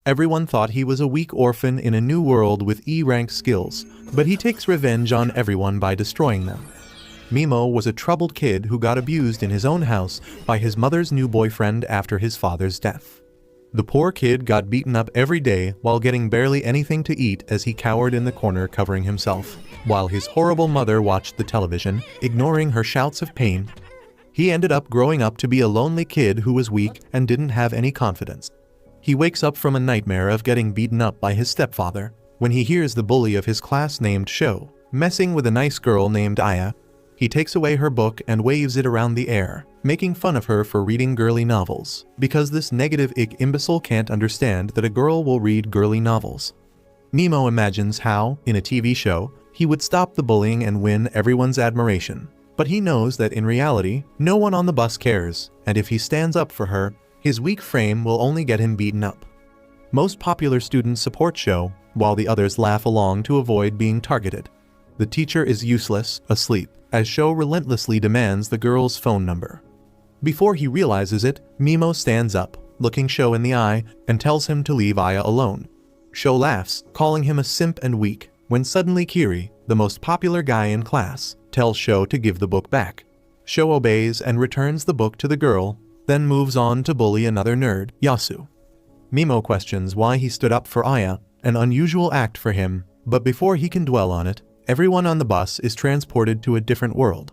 Everyone thought he was a weak orphan in a new world with E-rank skills, but he takes revenge on everyone by destroying them. Mimo was a troubled kid who got abused in his own house by his mother's new boyfriend after his father's death. The poor kid got beaten up every day while getting barely anything to eat as he cowered in the corner covering himself, while his horrible mother watched the television, ignoring her shouts of pain. He ended up growing up to be a lonely kid who was weak and didn't have any confidence. He wakes up from a nightmare of getting beaten up by his stepfather when he hears the bully of his class named Sho messing with a nice girl named Aya. He takes away her book and waves it around the air, making fun of her for reading girly novels, because this negative imbecile can't understand that a girl will read girly novels. Mimo imagines how, in a TV show, he would stop the bullying and win everyone's admiration, but he knows that in reality, no one on the bus cares, and if he stands up for her, his weak frame will only get him beaten up. Most popular students support Sho, while the others laugh along to avoid being targeted. The teacher is useless, asleep, as Sho relentlessly demands the girl's phone number. Before he realizes it, Mimo stands up, looking Sho in the eye, and tells him to leave Aya alone. Sho laughs, calling him a simp and weak, when suddenly Kiri, the most popular guy in class, tells Sho to give the book back. Sho obeys and returns the book to the girl, then moves on to bully another nerd, Yasu. Mimo questions why he stood up for Aya, an unusual act for him, but before he can dwell on it, everyone on the bus is transported to a different world.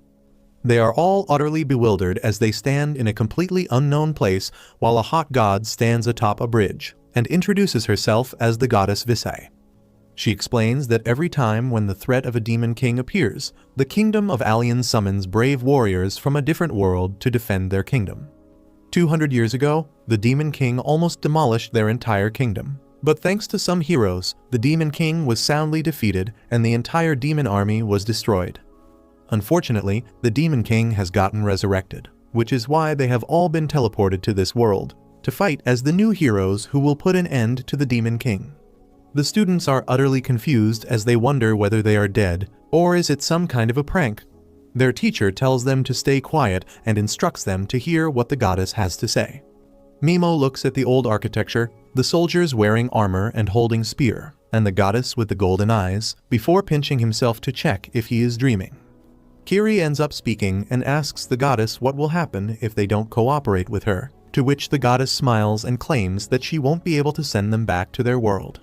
They are all utterly bewildered as they stand in a completely unknown place while a hot god stands atop a bridge and introduces herself as the goddess Visai. She explains that every time when the threat of a demon king appears, the kingdom of Alien summons brave warriors from a different world to defend their kingdom. 200 years ago, the demon king almost demolished their entire kingdom. But thanks to some heroes, the Demon King was soundly defeated and the entire demon army was destroyed. Unfortunately, the Demon King has gotten resurrected, which is why they have all been teleported to this world, to fight as the new heroes who will put an end to the Demon King. The students are utterly confused as they wonder whether they are dead, or is it some kind of a prank. Their teacher tells them to stay quiet and instructs them to hear what the goddess has to say. Mimo looks at the old architecture, the soldiers wearing armor and holding spear, and the goddess with the golden eyes, before pinching himself to check if he is dreaming. Kiri ends up speaking and asks the goddess what will happen if they don't cooperate with her, to which the goddess smiles and claims that she won't be able to send them back to their world.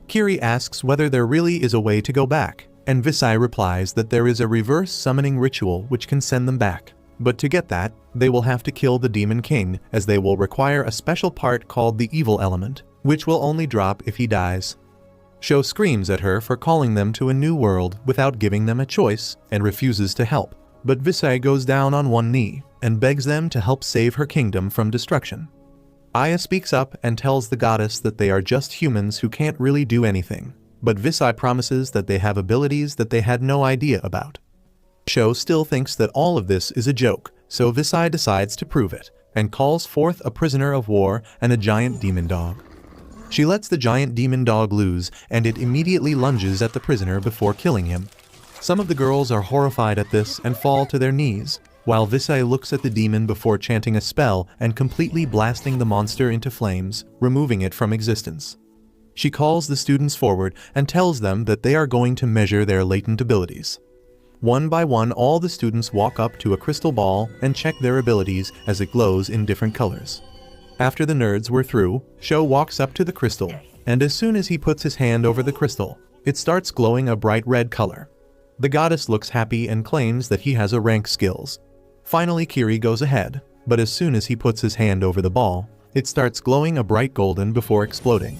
Kiri asks whether there really is a way to go back, and Visai replies that there is a reverse summoning ritual which can send them back. But to get that, they will have to kill the Demon King, as they will require a special part called the evil element, which will only drop if he dies. Sho screams at her for calling them to a new world without giving them a choice and refuses to help, but Visai goes down on one knee and begs them to help save her kingdom from destruction. Aya speaks up and tells the goddess that they are just humans who can't really do anything, but Visai promises that they have abilities that they had no idea about. Sho still thinks that all of this is a joke, so Visai decides to prove it, and calls forth a prisoner of war and a giant demon dog. She lets the giant demon dog loose, and it immediately lunges at the prisoner before killing him. Some of the girls are horrified at this and fall to their knees, while Visai looks at the demon before chanting a spell and completely blasting the monster into flames, removing it from existence. She calls the students forward and tells them that they are going to measure their latent abilities. One by one, all the students walk up to a crystal ball and check their abilities as it glows in different colors. After the nerds were through, Sho walks up to the crystal, and as soon as he puts his hand over the crystal, it starts glowing a bright red color. The goddess looks happy and claims that he has a rank skills. Finally, Kiri goes ahead, but as soon as he puts his hand over the ball, it starts glowing a bright golden before exploding.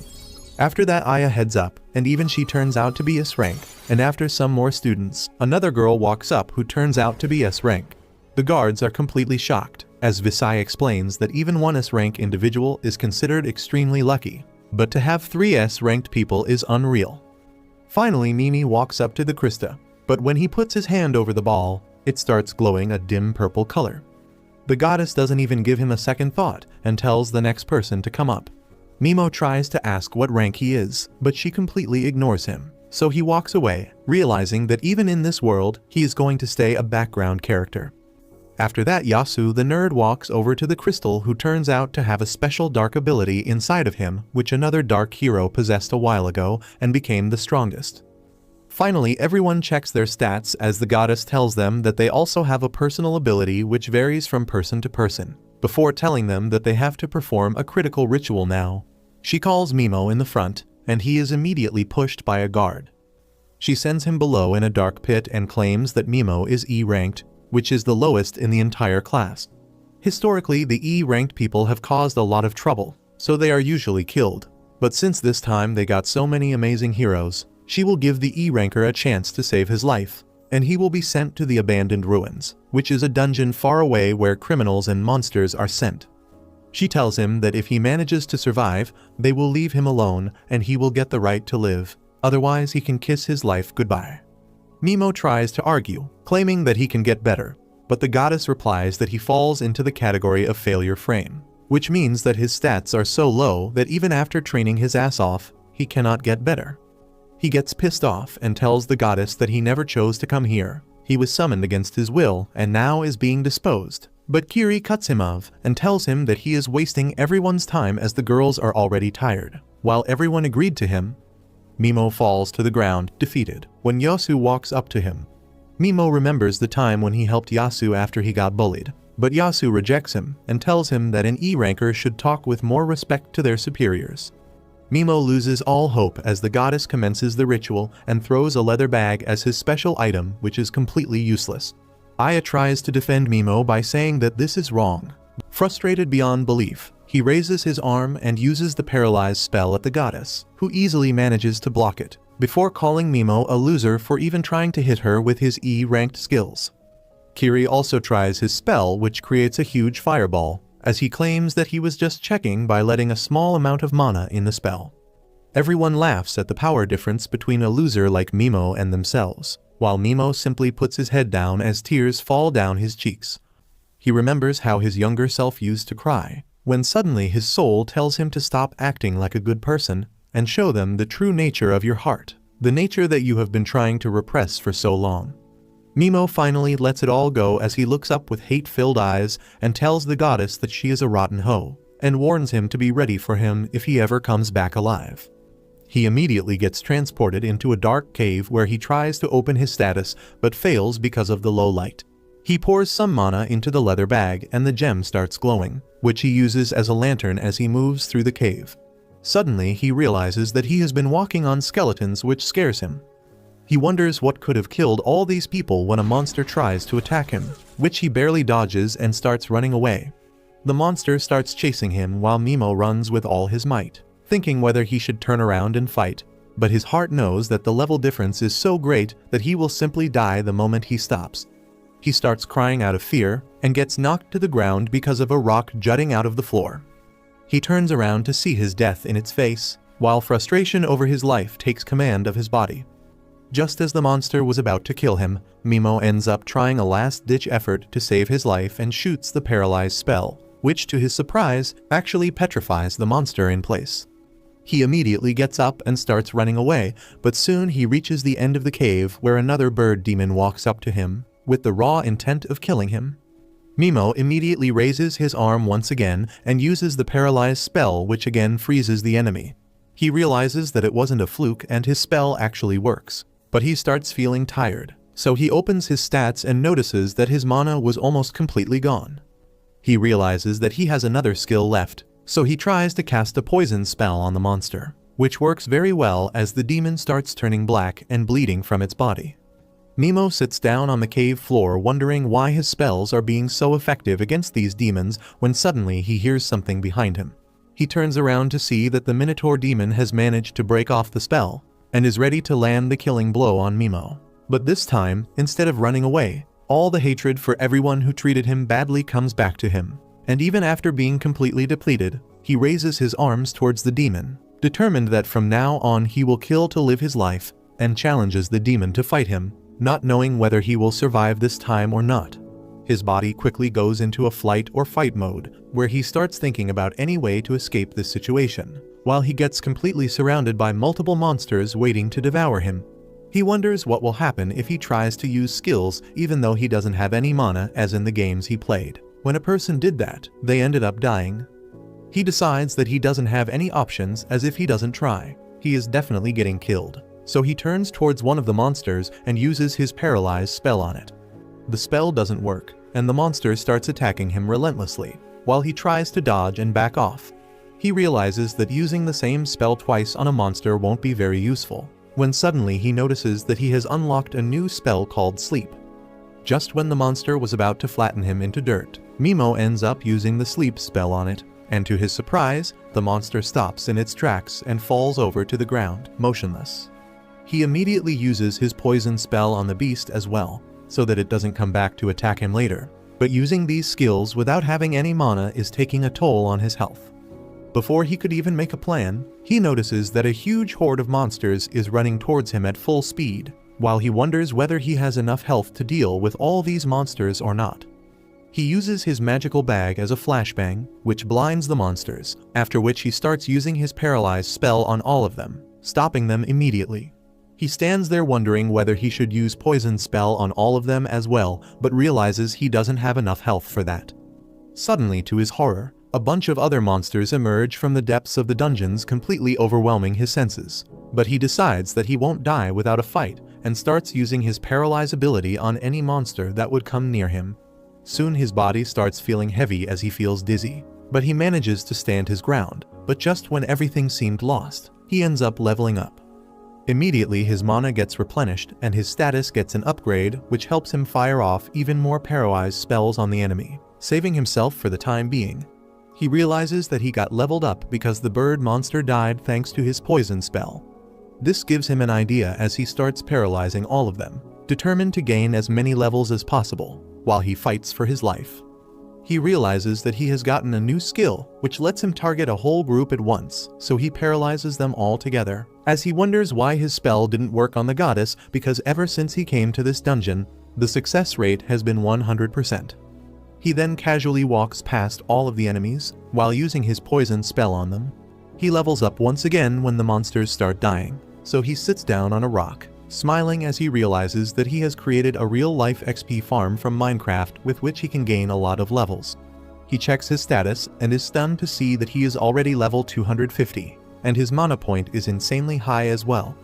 After that, Aya heads up, and even she turns out to be S rank, and after some more students, another girl walks up who turns out to be S rank. The guards are completely shocked, as Visai explains that even one S rank individual is considered extremely lucky, but to have 3 S ranked people is unreal. Finally, Mimi walks up to the Krista, but when he puts his hand over the ball, it starts glowing a dim purple color. The goddess doesn't even give him a second thought and tells the next person to come up. Mimo tries to ask what rank he is, but she completely ignores him, so he walks away, realizing that even in this world, he is going to stay a background character. After that, Yasu the nerd walks over to the crystal, who turns out to have a special dark ability inside of him, which another dark hero possessed a while ago and became the strongest. Finally, everyone checks their stats as the goddess tells them that they also have a personal ability which varies from person to person, before telling them that they have to perform a critical ritual now. She calls Mimo in the front, and he is immediately pushed by a guard. She sends him below in a dark pit and claims that Mimo is E-ranked, which is the lowest in the entire class. Historically, the E-ranked people have caused a lot of trouble, so they are usually killed. But since this time they got so many amazing heroes, she will give the E-ranker a chance to save his life, and he will be sent to the abandoned ruins, which is a dungeon far away where criminals and monsters are sent. She tells him that if he manages to survive, they will leave him alone and he will get the right to live, otherwise he can kiss his life goodbye. Mimo tries to argue, claiming that he can get better, but the goddess replies that he falls into the category of failure frame, which means that his stats are so low that even after training his ass off, he cannot get better. He gets pissed off and tells the goddess that he never chose to come here. He was summoned against his will and now is being disposed. But Kiri cuts him off and tells him that he is wasting everyone's time as the girls are already tired. While everyone agreed to him, Mimo falls to the ground, defeated, when Yasu walks up to him. Mimo remembers the time when he helped Yasu after he got bullied, but Yasu rejects him and tells him that an E-ranker should talk with more respect to their superiors. Mimo loses all hope as the goddess commences the ritual and throws a leather bag as his special item, which is completely useless. Aya tries to defend Mimo by saying that this is wrong. Frustrated beyond belief, he raises his arm and uses the paralyze spell at the goddess, who easily manages to block it, before calling Mimo a loser for even trying to hit her with his E-ranked skills. Kiri also tries his spell, which creates a huge fireball, as he claims that he was just checking by letting a small amount of mana in the spell. Everyone laughs at the power difference between a loser like Mimo and themselves, while Mimo simply puts his head down as tears fall down his cheeks. He remembers how his younger self used to cry, when suddenly his soul tells him to stop acting like a good person and show them the true nature of your heart, the nature that you have been trying to repress for so long. Mimo finally lets it all go as he looks up with hate-filled eyes and tells the goddess that she is a rotten hoe, and warns him to be ready for him if he ever comes back alive. He immediately gets transported into a dark cave where he tries to open his status but fails because of the low light. He pours some mana into the leather bag and the gem starts glowing, which he uses as a lantern as he moves through the cave. Suddenly he realizes that he has been walking on skeletons, which scares him. He wonders what could have killed all these people when a monster tries to attack him, which he barely dodges and starts running away. The monster starts chasing him while Mimo runs with all his might, thinking whether he should turn around and fight, but his heart knows that the level difference is so great that he will simply die the moment he stops. He starts crying out of fear and gets knocked to the ground because of a rock jutting out of the floor. He turns around to see his death in its face, while frustration over his life takes command of his body. Just as the monster was about to kill him, Mimo ends up trying a last-ditch effort to save his life and shoots the paralyze spell, which to his surprise actually petrifies the monster in place. He immediately gets up and starts running away, but soon he reaches the end of the cave where another bird demon walks up to him, with the raw intent of killing him. Mimo immediately raises his arm once again and uses the paralyze spell, which again freezes the enemy. He realizes that it wasn't a fluke and his spell actually works. But he starts feeling tired, so he opens his stats and notices that his mana was almost completely gone. He realizes that he has another skill left, so he tries to cast a poison spell on the monster, which works very well as the demon starts turning black and bleeding from its body. Mimo sits down on the cave floor wondering why his spells are being so effective against these demons when suddenly he hears something behind him. He turns around to see that the Minotaur demon has managed to break off the spell and is ready to land the killing blow on Mimo. But this time, instead of running away, all the hatred for everyone who treated him badly comes back to him, and even after being completely depleted, he raises his arms towards the demon, determined that from now on he will kill to live his life, and challenges the demon to fight him, not knowing whether he will survive this time or not. His body quickly goes into a flight or fight mode, where he starts thinking about any way to escape this situation, while he gets completely surrounded by multiple monsters waiting to devour him. He wonders what will happen if he tries to use skills even though he doesn't have any mana as in the games he played. When a person did that, they ended up dying. He decides that he doesn't have any options as if he doesn't try. He is definitely getting killed. So he turns towards one of the monsters and uses his paralyze spell on it. The spell doesn't work, and the monster starts attacking him relentlessly, while he tries to dodge and back off. He realizes that using the same spell twice on a monster won't be very useful, when suddenly he notices that he has unlocked a new spell called Sleep. Just when the monster was about to flatten him into dirt, Mimo ends up using the Sleep spell on it, and to his surprise, the monster stops in its tracks and falls over to the ground, motionless. He immediately uses his poison spell on the beast as well, so that it doesn't come back to attack him later. But using these skills without having any mana is taking a toll on his health. Before he could even make a plan, he notices that a huge horde of monsters is running towards him at full speed, while he wonders whether he has enough health to deal with all these monsters or not. He uses his magical bag as a flashbang, which blinds the monsters, after which he starts using his paralyze spell on all of them, stopping them immediately. He stands there wondering whether he should use poison spell on all of them as well, but realizes he doesn't have enough health for that. Suddenly, to his horror, a bunch of other monsters emerge from the depths of the dungeons, completely overwhelming his senses. But he decides that he won't die without a fight, and starts using his paralyze ability on any monster that would come near him. Soon his body starts feeling heavy as he feels dizzy, but he manages to stand his ground. But just when everything seemed lost, he ends up leveling up. Immediately his mana gets replenished and his status gets an upgrade, which helps him fire off even more paralyze spells on the enemy, saving himself for the time being. He realizes that he got leveled up because the bird monster died thanks to his poison spell. This gives him an idea as he starts paralyzing all of them, determined to gain as many levels as possible, while he fights for his life. He realizes that he has gotten a new skill, which lets him target a whole group at once, so he paralyzes them all together. As he wonders why his spell didn't work on the goddess, because ever since he came to this dungeon, the success rate has been 100%. He then casually walks past all of the enemies, while using his poison spell on them. He levels up once again when the monsters start dying, so he sits down on a rock, smiling as he realizes that he has created a real-life XP farm from Minecraft with which he can gain a lot of levels. He checks his status and is stunned to see that he is already level 250, and his mana point is insanely high as well.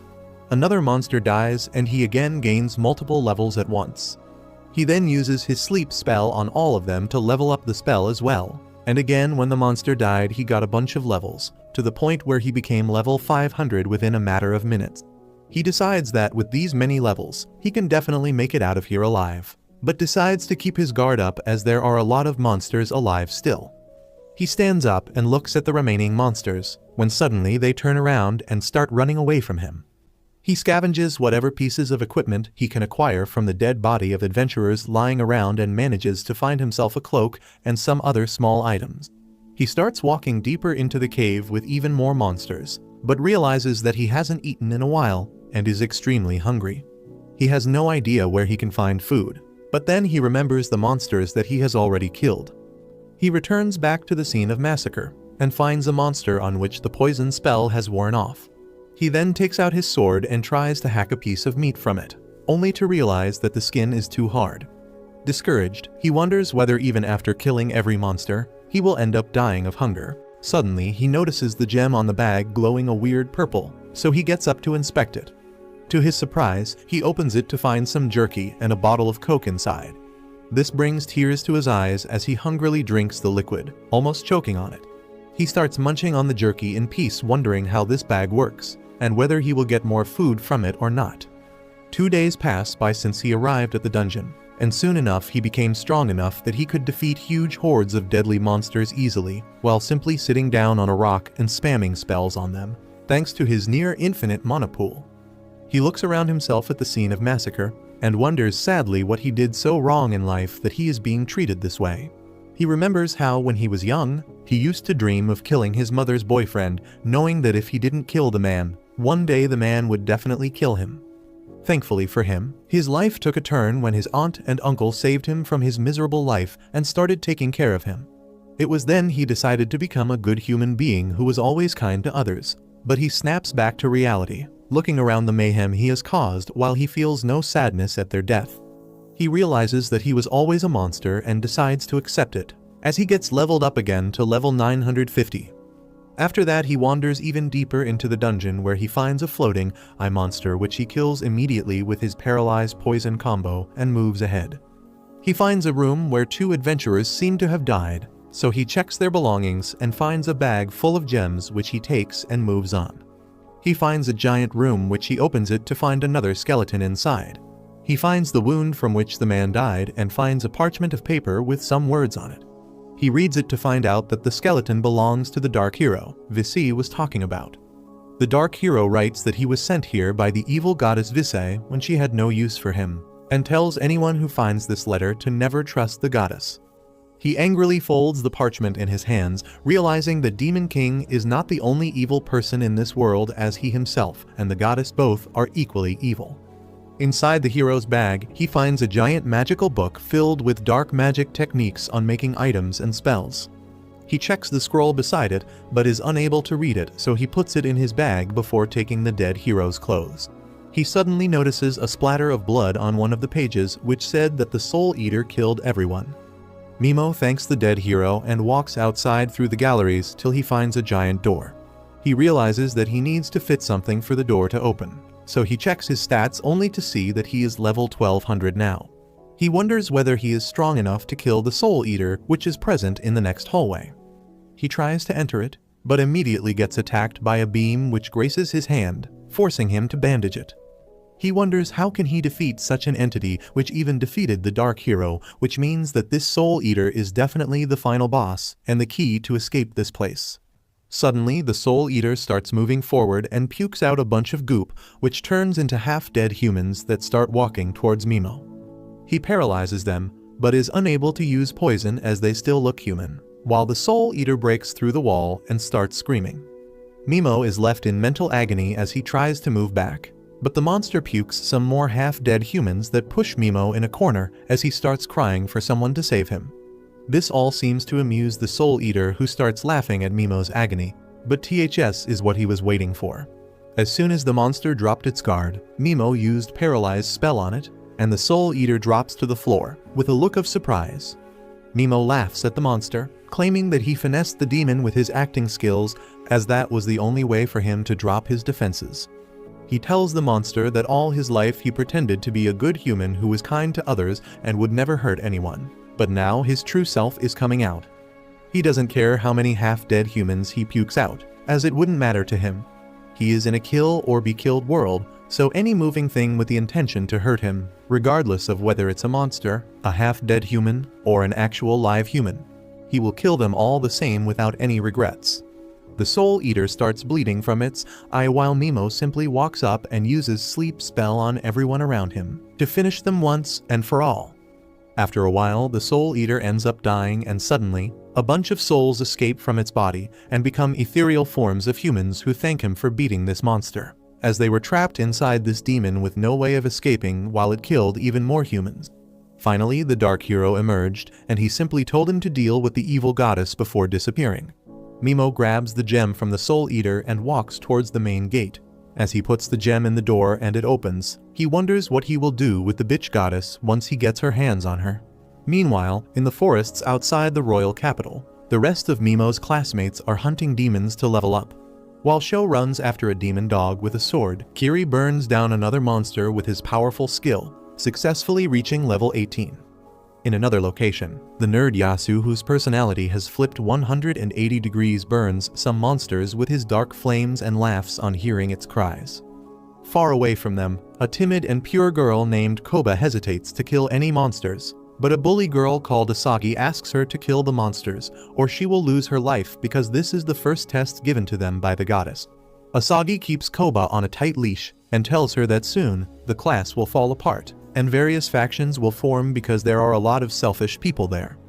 Another monster dies and he again gains multiple levels at once. He then uses his sleep spell on all of them to level up the spell as well, and again when the monster died he got a bunch of levels, to the point where he became level 500 within a matter of minutes. He decides that with these many levels, he can definitely make it out of here alive, but decides to keep his guard up as there are a lot of monsters alive still. He stands up and looks at the remaining monsters, when suddenly they turn around and start running away from him. He scavenges whatever pieces of equipment he can acquire from the dead body of adventurers lying around and manages to find himself a cloak and some other small items. He starts walking deeper into the cave with even more monsters, but realizes that he hasn't eaten in a while and is extremely hungry. He has no idea where he can find food, but then he remembers the monsters that he has already killed. He returns back to the scene of massacre and finds a monster on which the poison spell has worn off. He then takes out his sword and tries to hack a piece of meat from it, only to realize that the skin is too hard. Discouraged, he wonders whether even after killing every monster, he will end up dying of hunger. Suddenly, he notices the gem on the bag glowing a weird purple, so he gets up to inspect it. To his surprise, he opens it to find some jerky and a bottle of Coke inside. This brings tears to his eyes as he hungrily drinks the liquid, almost choking on it. He starts munching on the jerky in peace, wondering how this bag works, and whether he will get more food from it or not. 2 days pass by since he arrived at the dungeon, and soon enough he became strong enough that he could defeat huge hordes of deadly monsters easily, while simply sitting down on a rock and spamming spells on them, thanks to his near-infinite mana pool. He looks around himself at the scene of massacre, and wonders sadly what he did so wrong in life that he is being treated this way. He remembers how, when he was young, he used to dream of killing his mother's boyfriend, knowing that if he didn't kill the man, one day the man would definitely kill him. Thankfully for him, his life took a turn when his aunt and uncle saved him from his miserable life and started taking care of him. It was then he decided to become a good human being who was always kind to others, but he snaps back to reality, looking around the mayhem he has caused while he feels no sadness at their death. He realizes that he was always a monster and decides to accept it, as he gets leveled up again to level 950. After that, he wanders even deeper into the dungeon where he finds a floating eye monster which he kills immediately with his paralyzed poison combo and moves ahead. He finds a room where 2 adventurers seem to have died, so he checks their belongings and finds a bag full of gems which he takes and moves on. He finds a giant room which he opens it to find another skeleton inside. He finds the wound from which the man died and finds a parchment of paper with some words on it. He reads it to find out that the skeleton belongs to the Dark Hero Visi was talking about. The Dark Hero writes that he was sent here by the evil goddess Visi when she had no use for him, and tells anyone who finds this letter to never trust the goddess. He angrily folds the parchment in his hands, realizing that Demon King is not the only evil person in this world, as he himself and the goddess both are equally evil. Inside the hero's bag, he finds a giant magical book filled with dark magic techniques on making items and spells. He checks the scroll beside it, but is unable to read it, so he puts it in his bag before taking the dead hero's clothes. He suddenly notices a splatter of blood on one of the pages which said that the Soul Eater killed everyone. Mimo thanks the dead hero and walks outside through the galleries till he finds a giant door. He realizes that he needs to fit something for the door to open, so he checks his stats only to see that he is level 1200 now. He wonders whether he is strong enough to kill the Soul Eater, which is present in the next hallway. He tries to enter it, but immediately gets attacked by a beam which graces his hand, forcing him to bandage it. He wonders how can he defeat such an entity which even defeated the Dark Hero, which means that this Soul Eater is definitely the final boss and the key to escape this place. Suddenly, the Soul Eater starts moving forward and pukes out a bunch of goop, which turns into half-dead humans that start walking towards Mimo. He paralyzes them, but is unable to use poison as they still look human, while the Soul Eater breaks through the wall and starts screaming. Mimo is left in mental agony as he tries to move back, but the monster pukes some more half-dead humans that push Mimo in a corner as he starts crying for someone to save him. This all seems to amuse the Soul Eater, who starts laughing at Mimo's agony, but THS is what he was waiting for. As soon as the monster dropped its guard, Mimo used Paralyze spell on it, and the Soul Eater drops to the floor with a look of surprise. Mimo laughs at the monster, claiming that he finessed the demon with his acting skills, as that was the only way for him to drop his defenses. He tells the monster that all his life he pretended to be a good human who was kind to others and would never hurt anyone, but now his true self is coming out. He doesn't care how many half-dead humans he pukes out, as it wouldn't matter to him. He is in a kill or be killed world, so any moving thing with the intention to hurt him, regardless of whether it's a monster, a half-dead human, or an actual live human, he will kill them all the same without any regrets. The Soul Eater starts bleeding from its eye while Mimo simply walks up and uses sleep spell on everyone around him to finish them once and for all. After a while, the Soul Eater ends up dying, and suddenly, a bunch of souls escape from its body and become ethereal forms of humans who thank him for beating this monster, as they were trapped inside this demon with no way of escaping while it killed even more humans. Finally, the Dark Hero emerged, and he simply told him to deal with the evil goddess before disappearing. Mimo grabs the gem from the Soul Eater and walks towards the main gate. As he puts the gem in the door and it opens, he wonders what he will do with the bitch goddess once he gets her hands on her. Meanwhile, in the forests outside the royal capital, the rest of Mimo's classmates are hunting demons to level up. While Sho runs after a demon dog with a sword, Kiri burns down another monster with his powerful skill, successfully reaching level 18. In another location, the nerd Yasu, whose personality has flipped 180 degrees, burns some monsters with his dark flames and laughs on hearing its cries. Far away from them, a timid and pure girl named Koba hesitates to kill any monsters, but a bully girl called Asagi asks her to kill the monsters, or she will lose her life because this is the first test given to them by the goddess. Asagi keeps Koba on a tight leash and tells her that soon, the class will fall apart, and various factions will form because there are a lot of selfish people there.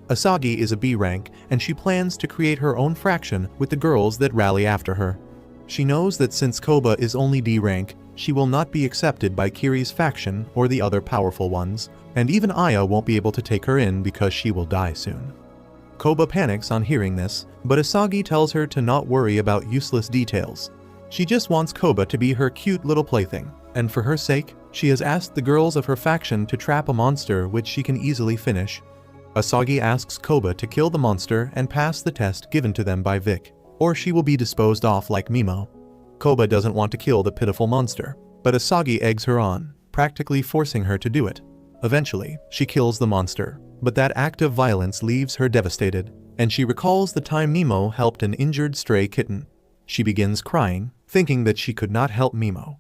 Asagi is a B rank, and she plans to create her own fraction with the girls that rally after her. She knows that since Koba is only D rank, she will not be accepted by Kiri's faction or the other powerful ones, and even Aya won't be able to take her in because she will die soon. Koba panics on hearing this, but Asagi tells her to not worry about useless details. She just wants Koba to be her cute little plaything, and for her sake, she has asked the girls of her faction to trap a monster which she can easily finish. Asagi asks Koba to kill the monster and pass the test given to them by Vic, or she will be disposed off like Mimo. Koba doesn't want to kill the pitiful monster, but Asagi eggs her on, practically forcing her to do it. Eventually, she kills the monster, but that act of violence leaves her devastated, and she recalls the time Mimo helped an injured stray kitten. She begins crying, thinking that she could not help Mimo.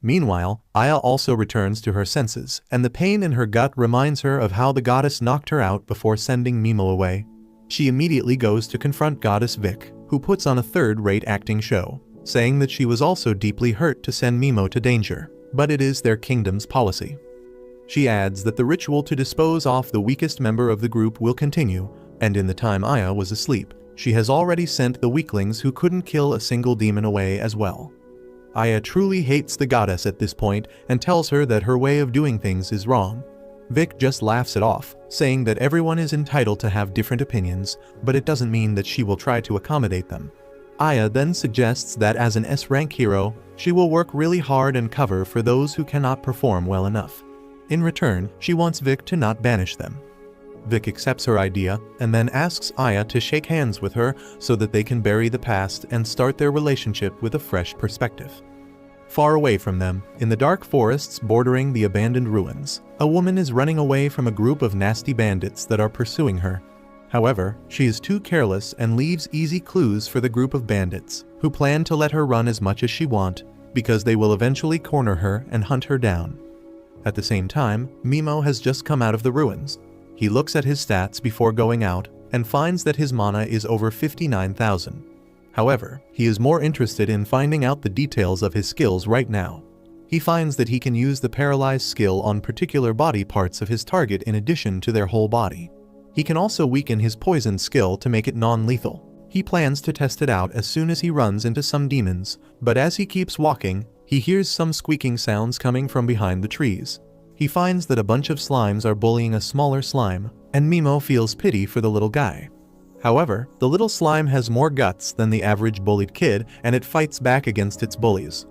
Meanwhile, Aya also returns to her senses, and the pain in her gut reminds her of how the goddess knocked her out before sending Mimo away. She immediately goes to confront Goddess Vic, who puts on a third-rate acting show, saying that she was also deeply hurt to send Mimo to danger, but it is their kingdom's policy. She adds that the ritual to dispose off the weakest member of the group will continue, and in the time Aya was asleep, she has already sent the weaklings who couldn't kill a single demon away as well. Aya truly hates the goddess at this point and tells her that her way of doing things is wrong. Vic just laughs it off, saying that everyone is entitled to have different opinions, but it doesn't mean that she will try to accommodate them. Aya then suggests that as an S-rank hero, she will work really hard and cover for those who cannot perform well enough. In return, she wants Vic to not banish them. Vic accepts her idea and then asks Aya to shake hands with her so that they can bury the past and start their relationship with a fresh perspective. Far away from them, in the dark forests bordering the abandoned ruins, a woman is running away from a group of nasty bandits that are pursuing her. However, she is too careless and leaves easy clues for the group of bandits, who plan to let her run as much as she wants, because they will eventually corner her and hunt her down. At the same time, Mimo has just come out of the ruins. He looks at his stats before going out and finds that his mana is over 59,000. However, he is more interested in finding out the details of his skills right now. He finds that he can use the paralyzed skill on particular body parts of his target in addition to their whole body. He can also weaken his poison skill to make it non-lethal. He plans to test it out as soon as he runs into some demons, but as he keeps walking, he hears some squeaking sounds coming from behind the trees. He finds that a bunch of slimes are bullying a smaller slime, and Mimo feels pity for the little guy. However, the little slime has more guts than the average bullied kid, and it fights back against its bullies.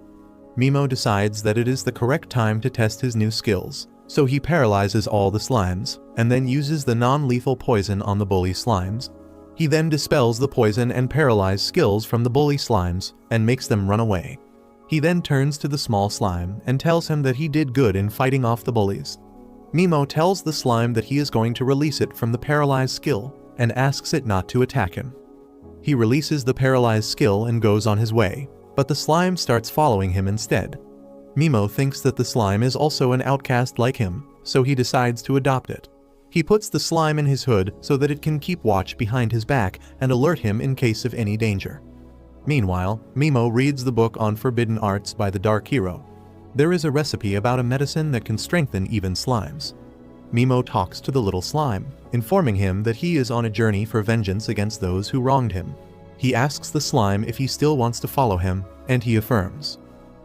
Mimo decides that it is the correct time to test his new skills, so he paralyzes all the slimes, and then uses the non-lethal poison on the bully slimes. He then dispels the poison and paralyzed skills from the bully slimes, and makes them run away. He then turns to the small slime and tells him that he did good in fighting off the bullies. Mimo tells the slime that he is going to release it from the paralyzed skill, and asks it not to attack him. He releases the paralyzed skill and goes on his way, but the slime starts following him instead. Mimo thinks that the slime is also an outcast like him, so he decides to adopt it. He puts the slime in his hood so that it can keep watch behind his back and alert him in case of any danger. Meanwhile, Mimo reads the book on forbidden arts by the Dark Hero. There is a recipe about a medicine that can strengthen even slimes. Mimo talks to the little slime, informing him that he is on a journey for vengeance against those who wronged him. He asks the slime if he still wants to follow him, and he affirms.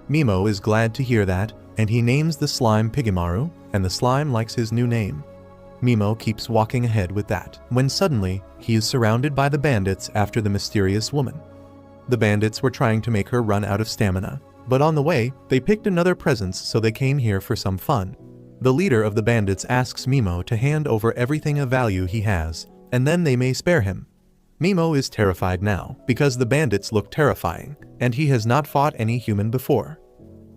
Mimo is glad to hear that, and he names the slime Pigimaru, and the slime likes his new name. Mimo keeps walking ahead with that, when suddenly, he is surrounded by the bandits after the mysterious woman. The bandits were trying to make her run out of stamina, but on the way, they picked another presence, so they came here for some fun. The leader of the bandits asks Mimo to hand over everything of value he has, and then they may spare him. Mimo is terrified now, because the bandits look terrifying, and he has not fought any human before.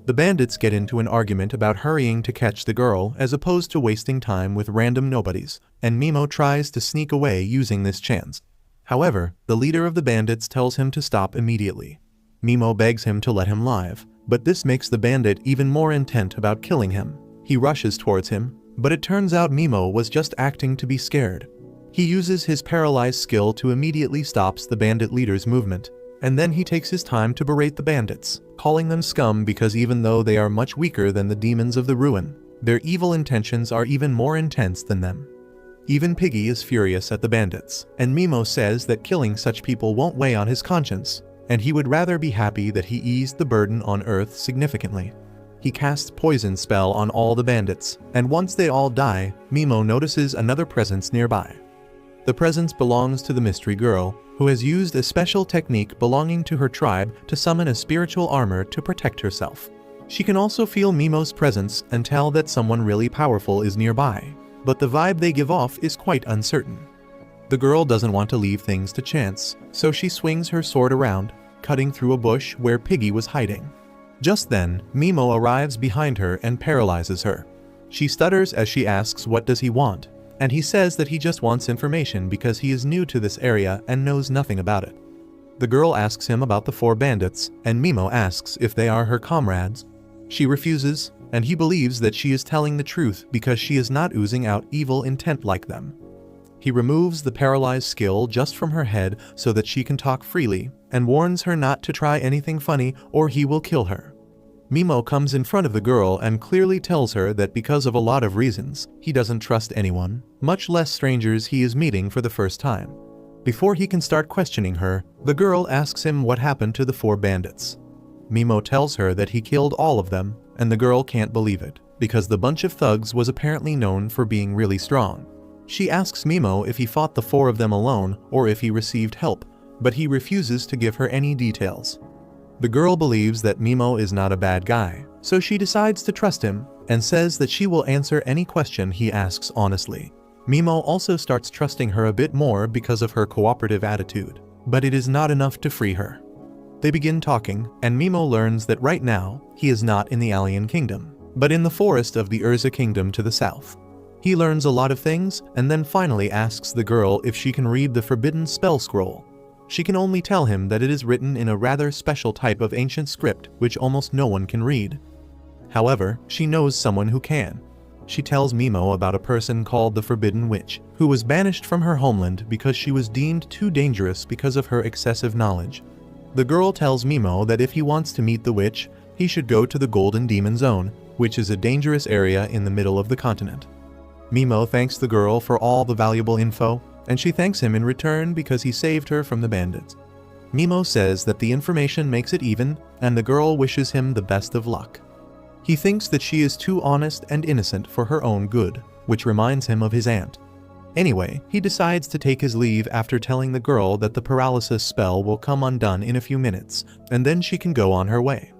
The bandits get into an argument about hurrying to catch the girl as opposed to wasting time with random nobodies, and Mimo tries to sneak away using this chance. However, the leader of the bandits tells him to stop immediately. Mimo begs him to let him live, but this makes the bandit even more intent about killing him. He rushes towards him, but it turns out Mimo was just acting to be scared. He uses his paralyzed skill to immediately stops the bandit leader's movement, and then he takes his time to berate the bandits, calling them scum because even though they are much weaker than the demons of the ruin, their evil intentions are even more intense than them. Even Piggy is furious at the bandits, and Mimo says that killing such people won't weigh on his conscience, and he would rather be happy that he eased the burden on Earth significantly. He casts poison spell on all the bandits, and once they all die, Mimo notices another presence nearby. The presence belongs to the mystery girl, who has used a special technique belonging to her tribe to summon a spiritual armor to protect herself. She can also feel Mimo's presence and tell that someone really powerful is nearby, but the vibe they give off is quite uncertain. The girl doesn't want to leave things to chance, so she swings her sword around, cutting through a bush where Piggy was hiding. Just then, Mimo arrives behind her and paralyzes her. She stutters as she asks what does he want, and he says that he just wants information because he is new to this area and knows nothing about it. The girl asks him about the 4 bandits, and Mimo asks if they are her comrades. She refuses, and he believes that she is telling the truth because she is not oozing out evil intent like them. He removes the paralyzed skill just from her head so that she can talk freely, and warns her not to try anything funny or he will kill her. Mimo comes in front of the girl and clearly tells her that because of a lot of reasons, he doesn't trust anyone, much less strangers he is meeting for the first time. Before he can start questioning her, the girl asks him what happened to the 4 bandits. Mimo tells her that he killed all of them, and the girl can't believe it, because the bunch of thugs was apparently known for being really strong. She asks Mimo if he fought the 4 of them alone or if he received help, but he refuses to give her any details. The girl believes that Mimo is not a bad guy, so she decides to trust him and says that she will answer any question he asks honestly. Mimo also starts trusting her a bit more because of her cooperative attitude, but it is not enough to free her. They begin talking, and Mimo learns that right now, he is not in the Alien Kingdom, but in the forest of the Urza Kingdom to the south. He learns a lot of things, and then finally asks the girl if she can read the forbidden spell scroll. She can only tell him that it is written in a rather special type of ancient script which almost no one can read. However, she knows someone who can. She tells Mimo about a person called the Forbidden Witch, who was banished from her homeland because she was deemed too dangerous because of her excessive knowledge. The girl tells Mimo that if he wants to meet the witch, he should go to the Golden Demon Zone, which is a dangerous area in the middle of the continent. Mimo thanks the girl for all the valuable info, and she thanks him in return because he saved her from the bandits. Mimo says that the information makes it even, and the girl wishes him the best of luck. He thinks that she is too honest and innocent for her own good, which reminds him of his aunt. Anyway, he decides to take his leave after telling the girl that the paralysis spell will come undone in a few minutes, and then she can go on her way.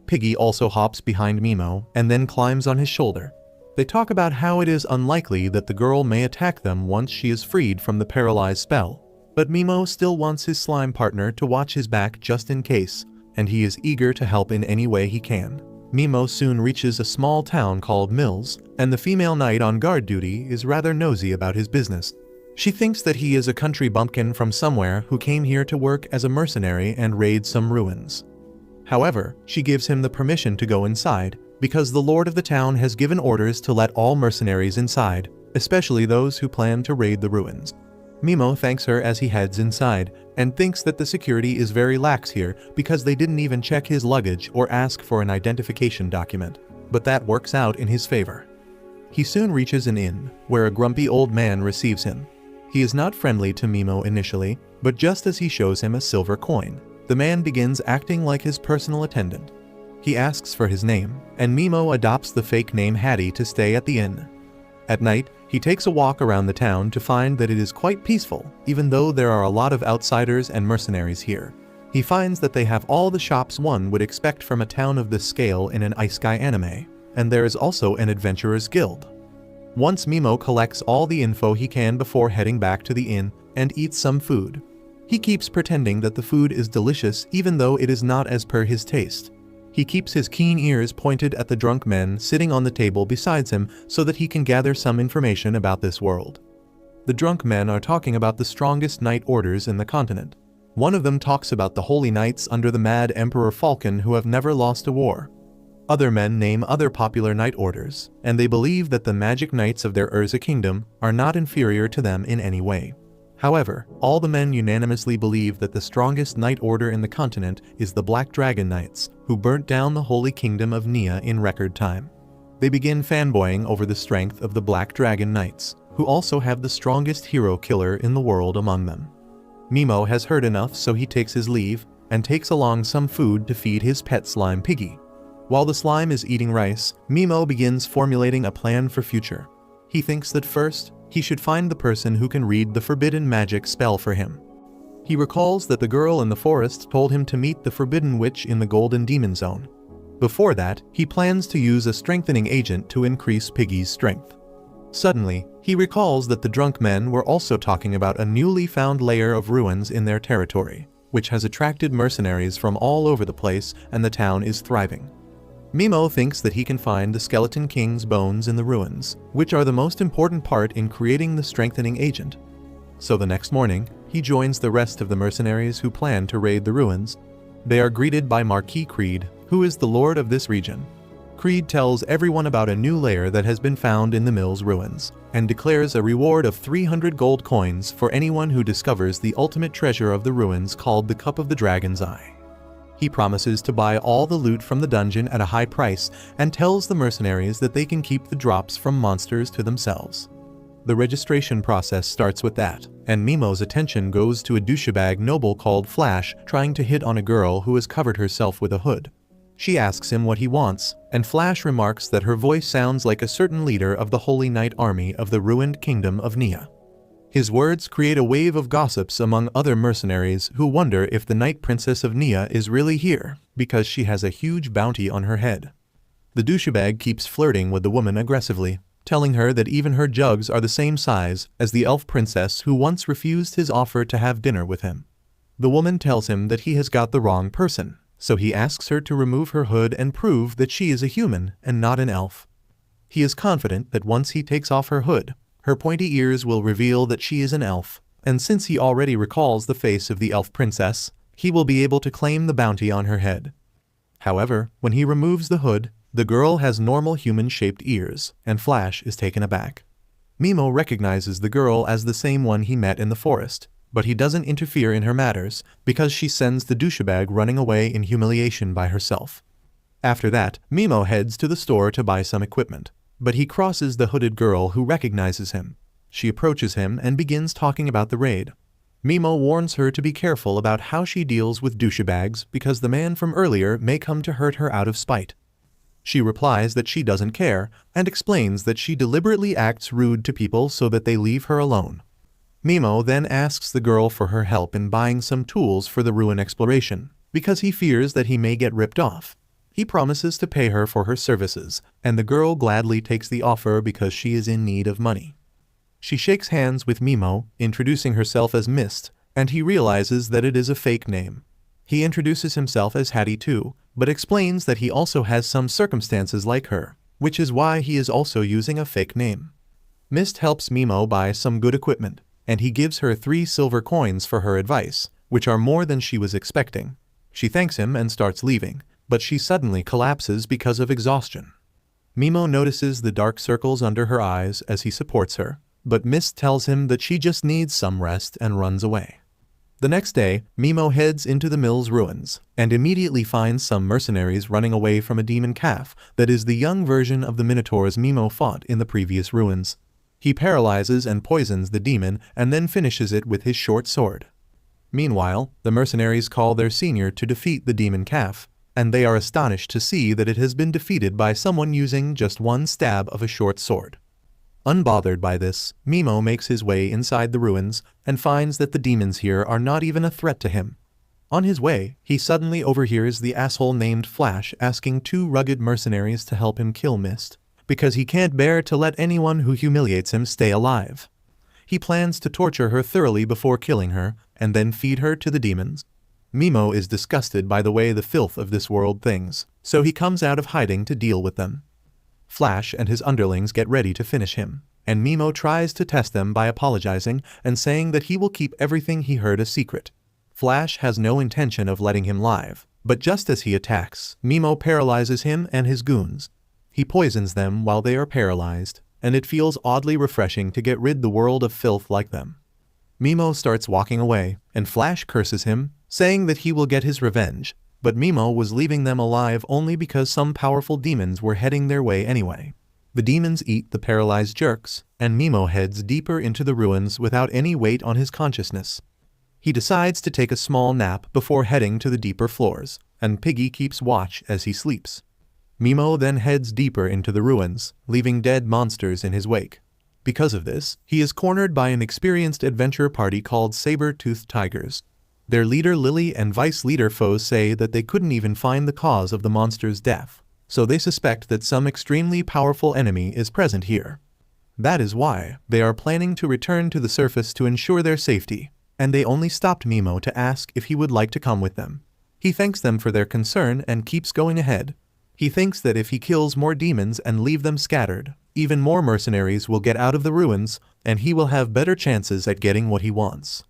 Piggy also hops behind Mimo and then climbs on his shoulder. They talk about how it is unlikely that the girl may attack them once she is freed from the paralyzed spell, but Mimo still wants his slime partner to watch his back just in case, and he is eager to help in any way he can. Mimo soon reaches a small town called Mills, and the female knight on guard duty is rather nosy about his business. She thinks that he is a country bumpkin from somewhere who came here to work as a mercenary and raid some ruins. However, she gives him the permission to go inside, because the lord of the town has given orders to let all mercenaries inside, especially those who plan to raid the ruins. Mimo thanks her as he heads inside, and thinks that the security is very lax here because they didn't even check his luggage or ask for an identification document, but that works out in his favor. He soon reaches an inn, where a grumpy old man receives him. He is not friendly to Mimo initially, but just as he shows him a silver coin, the man begins acting like his personal attendant. He asks for his name, and Mimo adopts the fake name Hattie to stay at the inn. At night, he takes a walk around the town to find that it is quite peaceful, even though there are a lot of outsiders and mercenaries here. He finds that they have all the shops one would expect from a town of this scale in an Isekai anime, and there is also an adventurer's guild. Once Mimo collects all the info he can before heading back to the inn and eats some food. He keeps pretending that the food is delicious even though it is not as per his taste. He keeps his keen ears pointed at the drunk men sitting on the table beside him so that he can gather some information about this world. The drunk men are talking about the strongest knight orders in the continent. One of them talks about the holy knights under the mad Emperor Falcon who have never lost a war. Other men name other popular knight orders, and they believe that the magic knights of their Urza kingdom are not inferior to them in any way. However, all the men unanimously believe that the strongest knight order in the continent is the Black Dragon Knights, who burnt down the holy kingdom of Nia in record time. They begin fanboying over the strength of the Black Dragon Knights, who also have the strongest hero killer in the world among them. Mimo has heard enough, so he takes his leave and takes along some food to feed his pet slime Piggy. While the slime is eating rice, Mimo begins formulating a plan for future. He thinks that first, he should find the person who can read the forbidden magic spell for him. He recalls that the girl in the forest told him to meet the forbidden witch in the Golden Demon Zone. Before that, he plans to use a strengthening agent to increase Piggy's strength. Suddenly, he recalls that the drunk men were also talking about a newly found layer of ruins in their territory, which has attracted mercenaries from all over the place, and the town is thriving. Mimo thinks that he can find the Skeleton King's bones in the ruins, which are the most important part in creating the strengthening agent. So the next morning, he joins the rest of the mercenaries who plan to raid the ruins. They are greeted by Marquis Creed, who is the lord of this region. Creed tells everyone about a new layer that has been found in the mill's ruins, and declares a reward of 300 gold coins for anyone who discovers the ultimate treasure of the ruins called the Cup of the Dragon's Eye. He promises to buy all the loot from the dungeon at a high price and tells the mercenaries that they can keep the drops from monsters to themselves. The registration process starts with that, and Mimo's attention goes to a douchebag noble called Flash trying to hit on a girl who has covered herself with a hood. She asks him what he wants, and Flash remarks that her voice sounds like a certain leader of the Holy Knight army of the ruined kingdom of Nia. His words create a wave of gossips among other mercenaries who wonder if the Night Princess of Nia is really here, because she has a huge bounty on her head. The douchebag keeps flirting with the woman aggressively, telling her that even her jugs are the same size as the elf princess who once refused his offer to have dinner with him. The woman tells him that he has got the wrong person, so he asks her to remove her hood and prove that she is a human and not an elf. He is confident that once he takes off her hood, her pointy ears will reveal that she is an elf, and since he already recalls the face of the elf princess, he will be able to claim the bounty on her head. However, when he removes the hood, the girl has normal human-shaped ears, and Flash is taken aback. Mimo recognizes the girl as the same one he met in the forest, but he doesn't interfere in her matters because she sends the douchebag running away in humiliation by herself. After that, Mimo heads to the store to buy some equipment. But he crosses the hooded girl who recognizes him. She approaches him and begins talking about the raid. Mimo warns her to be careful about how she deals with douchebags because the man from earlier may come to hurt her out of spite. She replies that she doesn't care and explains that she deliberately acts rude to people so that they leave her alone. Mimo then asks the girl for her help in buying some tools for the ruin exploration because he fears that he may get ripped off. He promises to pay her for her services, and the girl gladly takes the offer because she is in need of money. She shakes hands with Mimo, introducing herself as Mist, and he realizes that it is a fake name. He introduces himself as Hattie too, but explains that he also has some circumstances like her, which is why he is also using a fake name. Mist helps Mimo buy some good equipment, and he gives her 3 silver coins for her advice, which are more than she was expecting. She thanks him and starts leaving, but she suddenly collapses because of exhaustion. Mimo notices the dark circles under her eyes as he supports her, but Mist tells him that she just needs some rest and runs away. The next day, Mimo heads into the mill's ruins, and immediately finds some mercenaries running away from a demon calf that is the young version of the minotaurs Mimo fought in the previous ruins. He paralyzes and poisons the demon and then finishes it with his short sword. Meanwhile, the mercenaries call their senior to defeat the demon calf, and they are astonished to see that it has been defeated by someone using just one stab of a short sword. Unbothered by this, Mimo makes his way inside the ruins and finds that the demons here are not even a threat to him. On his way, he suddenly overhears the asshole named Flash asking 2 rugged mercenaries to help him kill Mist, because he can't bear to let anyone who humiliates him stay alive. He plans to torture her thoroughly before killing her, and then feed her to the demons. Mimo is disgusted by the way the filth of this world thinks, so he comes out of hiding to deal with them. Flash and his underlings get ready to finish him, and Mimo tries to test them by apologizing and saying that he will keep everything he heard a secret. Flash has no intention of letting him live, but just as he attacks, Mimo paralyzes him and his goons. He poisons them while they are paralyzed, and it feels oddly refreshing to get rid the world of filth like them. Mimo starts walking away, and Flash curses him, saying that he will get his revenge, but Mimo was leaving them alive only because some powerful demons were heading their way anyway. The demons eat the paralyzed jerks, and Mimo heads deeper into the ruins without any weight on his consciousness. He decides to take a small nap before heading to the deeper floors, and Piggy keeps watch as he sleeps. Mimo then heads deeper into the ruins, leaving dead monsters in his wake. Because of this, he is cornered by an experienced adventure party called Saber-Toothed Tigers. Their leader Lily and vice leader Foes say that they couldn't even find the cause of the monster's death, so they suspect that some extremely powerful enemy is present here. That is why they are planning to return to the surface to ensure their safety, and they only stopped Mimo to ask if he would like to come with them. He thanks them for their concern and keeps going ahead. He thinks that if he kills more demons and leave them scattered, even more mercenaries will get out of the ruins, and he will have better chances at getting what he wants.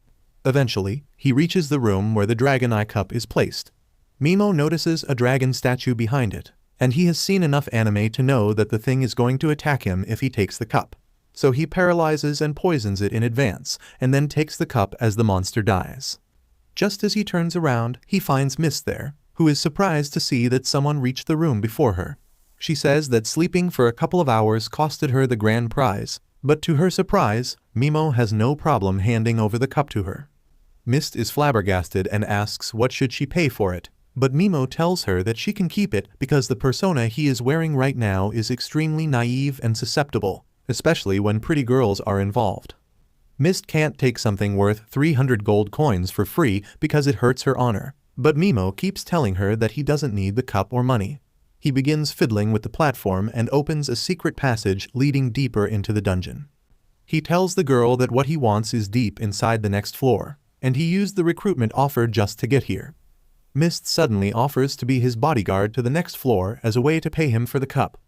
Eventually, he reaches the room where the dragon eye cup is placed. Mimo notices a dragon statue behind it, and he has seen enough anime to know that the thing is going to attack him if he takes the cup. So he paralyzes and poisons it in advance, and then takes the cup as the monster dies. Just as he turns around, he finds Mist there, who is surprised to see that someone reached the room before her. She says that sleeping for a couple of hours costed her the grand prize, but to her surprise, Mimo has no problem handing over the cup to her. Mist is flabbergasted and asks what should she pay for it, but Mimo tells her that she can keep it because the persona he is wearing right now is extremely naive and susceptible, especially when pretty girls are involved. Mist can't take something worth 300 gold coins for free because it hurts her honor, but Mimo keeps telling her that he doesn't need the cup or money. He begins fiddling with the platform and opens a secret passage leading deeper into the dungeon. He tells the girl that what he wants is deep inside the next floor, and he used the recruitment offer just to get here. Mist suddenly offers to be his bodyguard to the next floor as a way to pay him for the cup.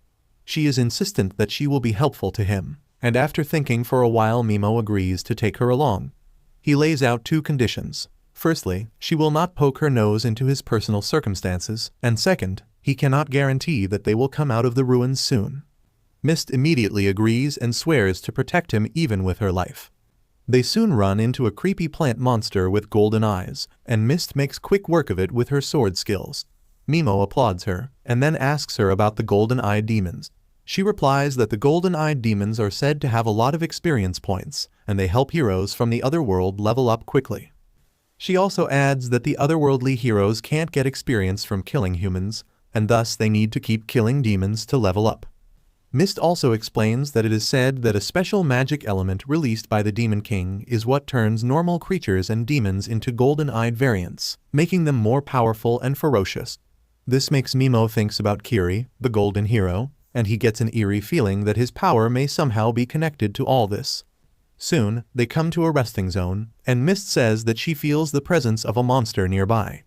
She is insistent that she will be helpful to him, and after thinking for a while Mimo agrees to take her along. He lays out two conditions. Firstly, she will not poke her nose into his personal circumstances, and second, he cannot guarantee that they will come out of the ruins soon. Mist immediately agrees and swears to protect him even with her life. They soon run into a creepy plant monster with golden eyes, and Mist makes quick work of it with her sword skills. Mimo applauds her, and then asks her about the golden-eyed demons. She replies that the golden-eyed demons are said to have a lot of experience points, and they help heroes from the other world level up quickly. She also adds that the otherworldly heroes can't get experience from killing humans, and thus they need to keep killing demons to level up. Mist also explains that it is said that a special magic element released by the Demon King is what turns normal creatures and demons into golden-eyed variants, making them more powerful and ferocious. This makes Mimo thinks about Kiri, the golden hero, and he gets an eerie feeling that his power may somehow be connected to all this. Soon, they come to a resting zone, and Mist says that she feels the presence of a monster nearby.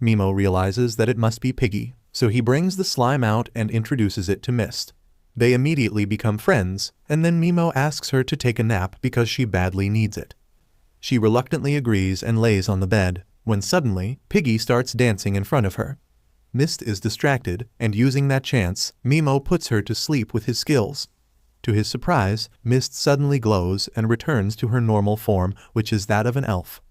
Mimo realizes that it must be Piggy, so he brings the slime out and introduces it to Mist. They immediately become friends, and then Mimo asks her to take a nap because she badly needs it. She reluctantly agrees and lays on the bed, when suddenly, Piggy starts dancing in front of her. Mist is distracted, and using that chance, Mimo puts her to sleep with his skills. To his surprise, Mist suddenly glows and returns to her normal form, which is that of an elf.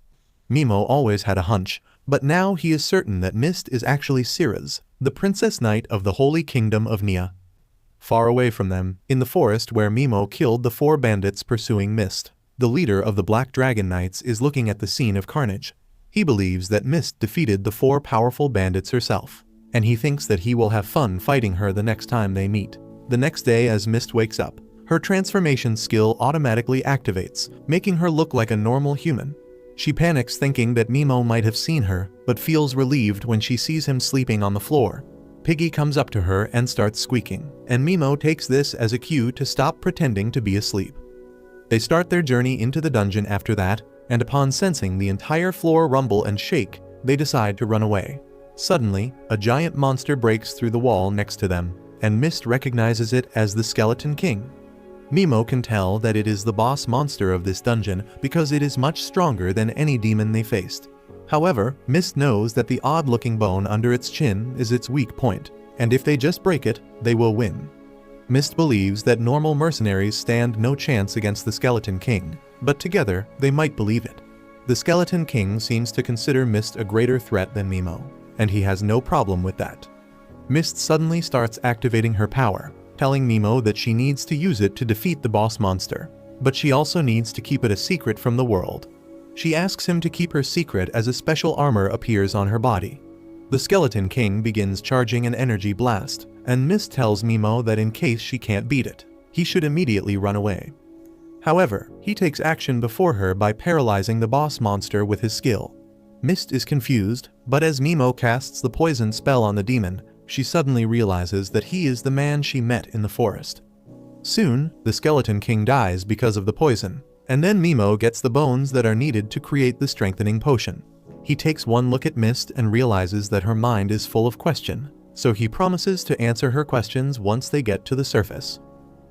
Mimo always had a hunch, but now he is certain that Mist is actually Siraz, the Princess Knight of the Holy Kingdom of Nia. Far away from them, in the forest where Mimo killed the 4 bandits pursuing Mist, the leader of the Black Dragon Knights is looking at the scene of carnage. He believes that Mist defeated the 4 powerful bandits herself, and he thinks that he will have fun fighting her the next time they meet. The next day as Mist wakes up, her transformation skill automatically activates, making her look like a normal human. She panics thinking that Mimo might have seen her, but feels relieved when she sees him sleeping on the floor. Piggy comes up to her and starts squeaking, and Mimo takes this as a cue to stop pretending to be asleep. They start their journey into the dungeon after that, and upon sensing the entire floor rumble and shake, they decide to run away. Suddenly, a giant monster breaks through the wall next to them, and Mist recognizes it as the Skeleton King. Mimo can tell that it is the boss monster of this dungeon because it is much stronger than any demon they faced. However, Mist knows that the odd-looking bone under its chin is its weak point, and if they just break it, they will win. Mist believes that normal mercenaries stand no chance against the Skeleton King, but together, they might believe it. The Skeleton King seems to consider Mist a greater threat than Mimo, and he has no problem with that. Mist suddenly starts activating her power, telling Mimo that she needs to use it to defeat the boss monster, but she also needs to keep it a secret from the world. She asks him to keep her secret as a special armor appears on her body. The Skeleton King begins charging an energy blast, and Mist tells Mimo that in case she can't beat it, he should immediately run away. However, he takes action before her by paralyzing the boss monster with his skill. Mist is confused, but as Mimo casts the poison spell on the demon, she suddenly realizes that he is the man she met in the forest. Soon, the Skeleton King dies because of the poison, and then Mimo gets the bones that are needed to create the strengthening potion. He takes one look at Mist and realizes that her mind is full of question, so he promises to answer her questions once they get to the surface.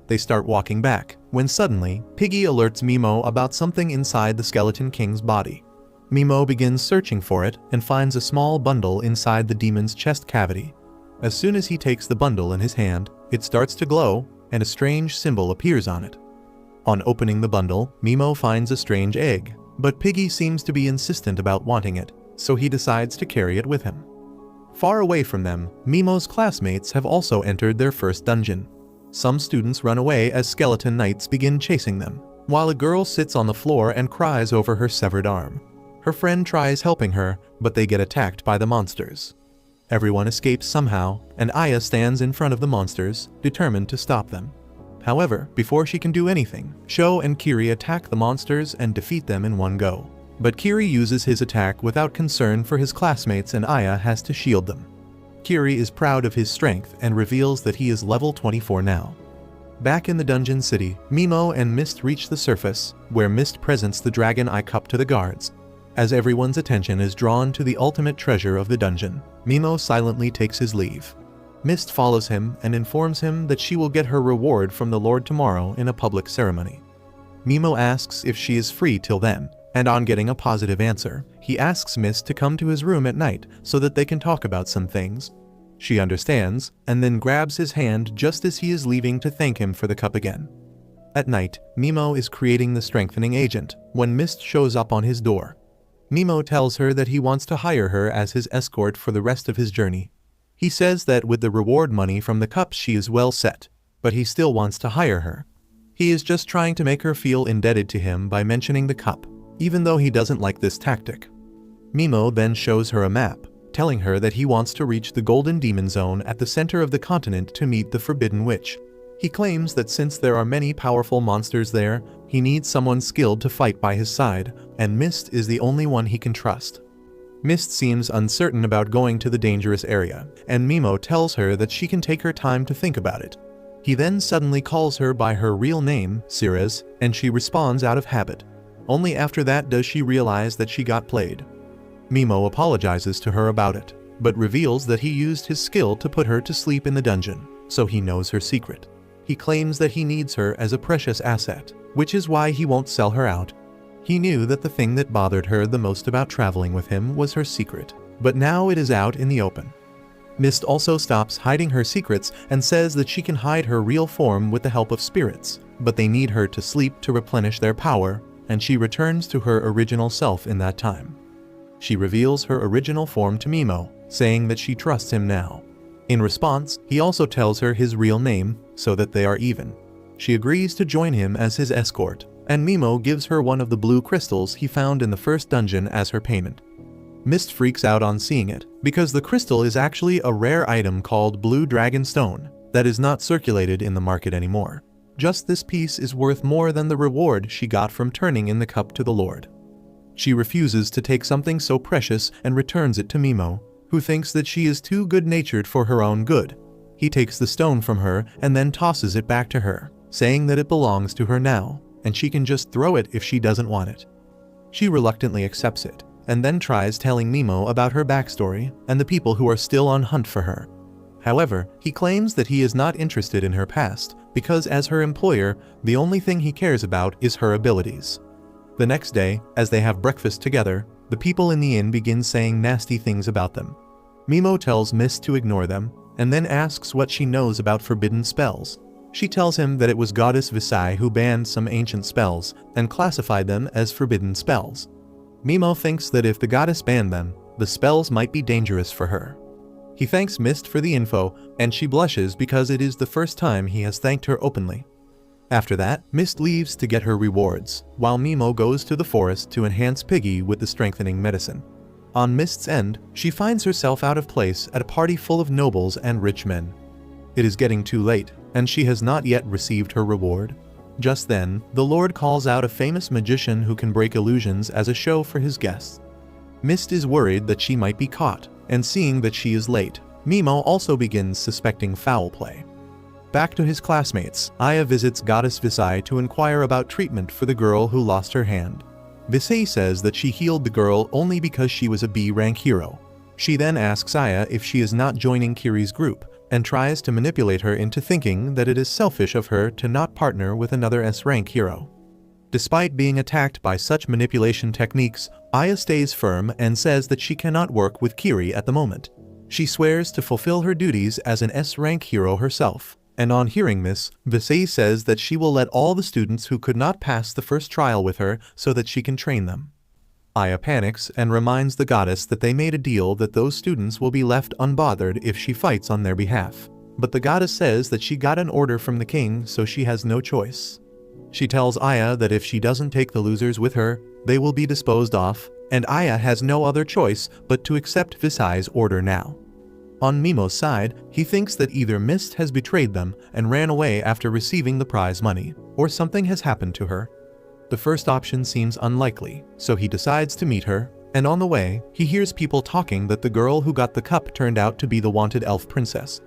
They start walking back, when suddenly, Piggy alerts Mimo about something inside the Skeleton King's body. Mimo begins searching for it and finds a small bundle inside the demon's chest cavity. As soon as he takes the bundle in his hand, it starts to glow, and a strange symbol appears on it. On opening the bundle, Mimo finds a strange egg, but Piggy seems to be insistent about wanting it, so he decides to carry it with him. Far away from them, Mimo's classmates have also entered their first dungeon. Some students run away as skeleton knights begin chasing them, while a girl sits on the floor and cries over her severed arm. Her friend tries helping her, but they get attacked by the monsters. Everyone escapes somehow, and Aya stands in front of the monsters, determined to stop them. However, before she can do anything, Sho and Kiri attack the monsters and defeat them in one go. But Kiri uses his attack without concern for his classmates and Aya has to shield them. Kiri is proud of his strength and reveals that he is level 24 now. Back in the dungeon city, Mimo and Mist reach the surface, where Mist presents the dragon eye cup to the guards. As everyone's attention is drawn to the ultimate treasure of the dungeon, Mimo silently takes his leave. Mist follows him and informs him that she will get her reward from the Lord tomorrow in a public ceremony. Mimo asks if she is free till then, and on getting a positive answer, he asks Mist to come to his room at night so that they can talk about some things. She understands, and then grabs his hand just as he is leaving to thank him for the cup again. At night, Mimo is creating the strengthening agent when Mist shows up on his door. Mimo tells her that he wants to hire her as his escort for the rest of his journey. He says that with the reward money from the cup she is well set, but he still wants to hire her. He is just trying to make her feel indebted to him by mentioning the cup, even though he doesn't like this tactic. Mimo then shows her a map, telling her that he wants to reach the Golden Demon Zone at the center of the continent to meet the Forbidden Witch. He claims that since there are many powerful monsters there, he needs someone skilled to fight by his side, and Mist is the only one he can trust. Mist seems uncertain about going to the dangerous area, and Mimo tells her that she can take her time to think about it. He then suddenly calls her by her real name, Ceres, and she responds out of habit. Only after that does she realize that she got played. Mimo apologizes to her about it, but reveals that he used his skill to put her to sleep in the dungeon, so he knows her secret. He claims that he needs her as a precious asset, which is why he won't sell her out. He knew that the thing that bothered her the most about traveling with him was her secret, but now it is out in the open. Mist also stops hiding her secrets and says that she can hide her real form with the help of spirits, but they need her to sleep to replenish their power, and she returns to her original self in that time. She reveals her original form to Mimo, saying that she trusts him now. In response, he also tells her his real name, so that they are even. She agrees to join him as his escort, and Mimo gives her one of the blue crystals he found in the first dungeon as her payment. Mist freaks out on seeing it, because the crystal is actually a rare item called Blue Dragon Stone that is not circulated in the market anymore. Just this piece is worth more than the reward she got from turning in the cup to the Lord. She refuses to take something so precious and returns it to Mimo, who thinks that she is too good-natured for her own good. He takes the stone from her and then tosses it back to her, saying that it belongs to her now, and she can just throw it if she doesn't want it. She reluctantly accepts it, and then tries telling Mimo about her backstory and the people who are still on hunt for her. However, he claims that he is not interested in her past, because as her employer, the only thing he cares about is her abilities. The next day, as they have breakfast together, the people in the inn begin saying nasty things about them. Mimo tells Mist to ignore them, and then asks what she knows about forbidden spells. She tells him that it was Goddess Visai who banned some ancient spells and classified them as forbidden spells. Mimo thinks that if the goddess banned them, the spells might be dangerous for her. He thanks Mist for the info, and she blushes because it is the first time he has thanked her openly. After that, Mist leaves to get her rewards, while Mimo goes to the forest to enhance Piggy with the strengthening medicine. On Mist's end, she finds herself out of place at a party full of nobles and rich men. It is getting too late, and she has not yet received her reward. Just then, the Lord calls out a famous magician who can break illusions as a show for his guests. Mist is worried that she might be caught, and seeing that she is late, Mimo also begins suspecting foul play. Back to his classmates, Aya visits Goddess Visai to inquire about treatment for the girl who lost her hand. Visai says that she healed the girl only because she was a B-rank hero. She then asks Aya if she is not joining Kiri's group, and tries to manipulate her into thinking that it is selfish of her to not partner with another S-rank hero. Despite being attacked by such manipulation techniques, Aya stays firm and says that she cannot work with Kiri at the moment. She swears to fulfill her duties as an S-rank hero herself, and on hearing this, Visai says that she will let all the students who could not pass the first trial with her so that she can train them. Aya panics and reminds the goddess that they made a deal that those students will be left unbothered if she fights on their behalf. But the goddess says that she got an order from the king, so she has no choice. She tells Aya that if she doesn't take the losers with her, they will be disposed of, and Aya has no other choice but to accept Visai's order now. On Mimo's side, he thinks that either Mist has betrayed them and ran away after receiving the prize money, or something has happened to her. The first option seems unlikely, so he decides to meet her, and on the way, he hears people talking that the girl who got the cup turned out to be the wanted elf princess.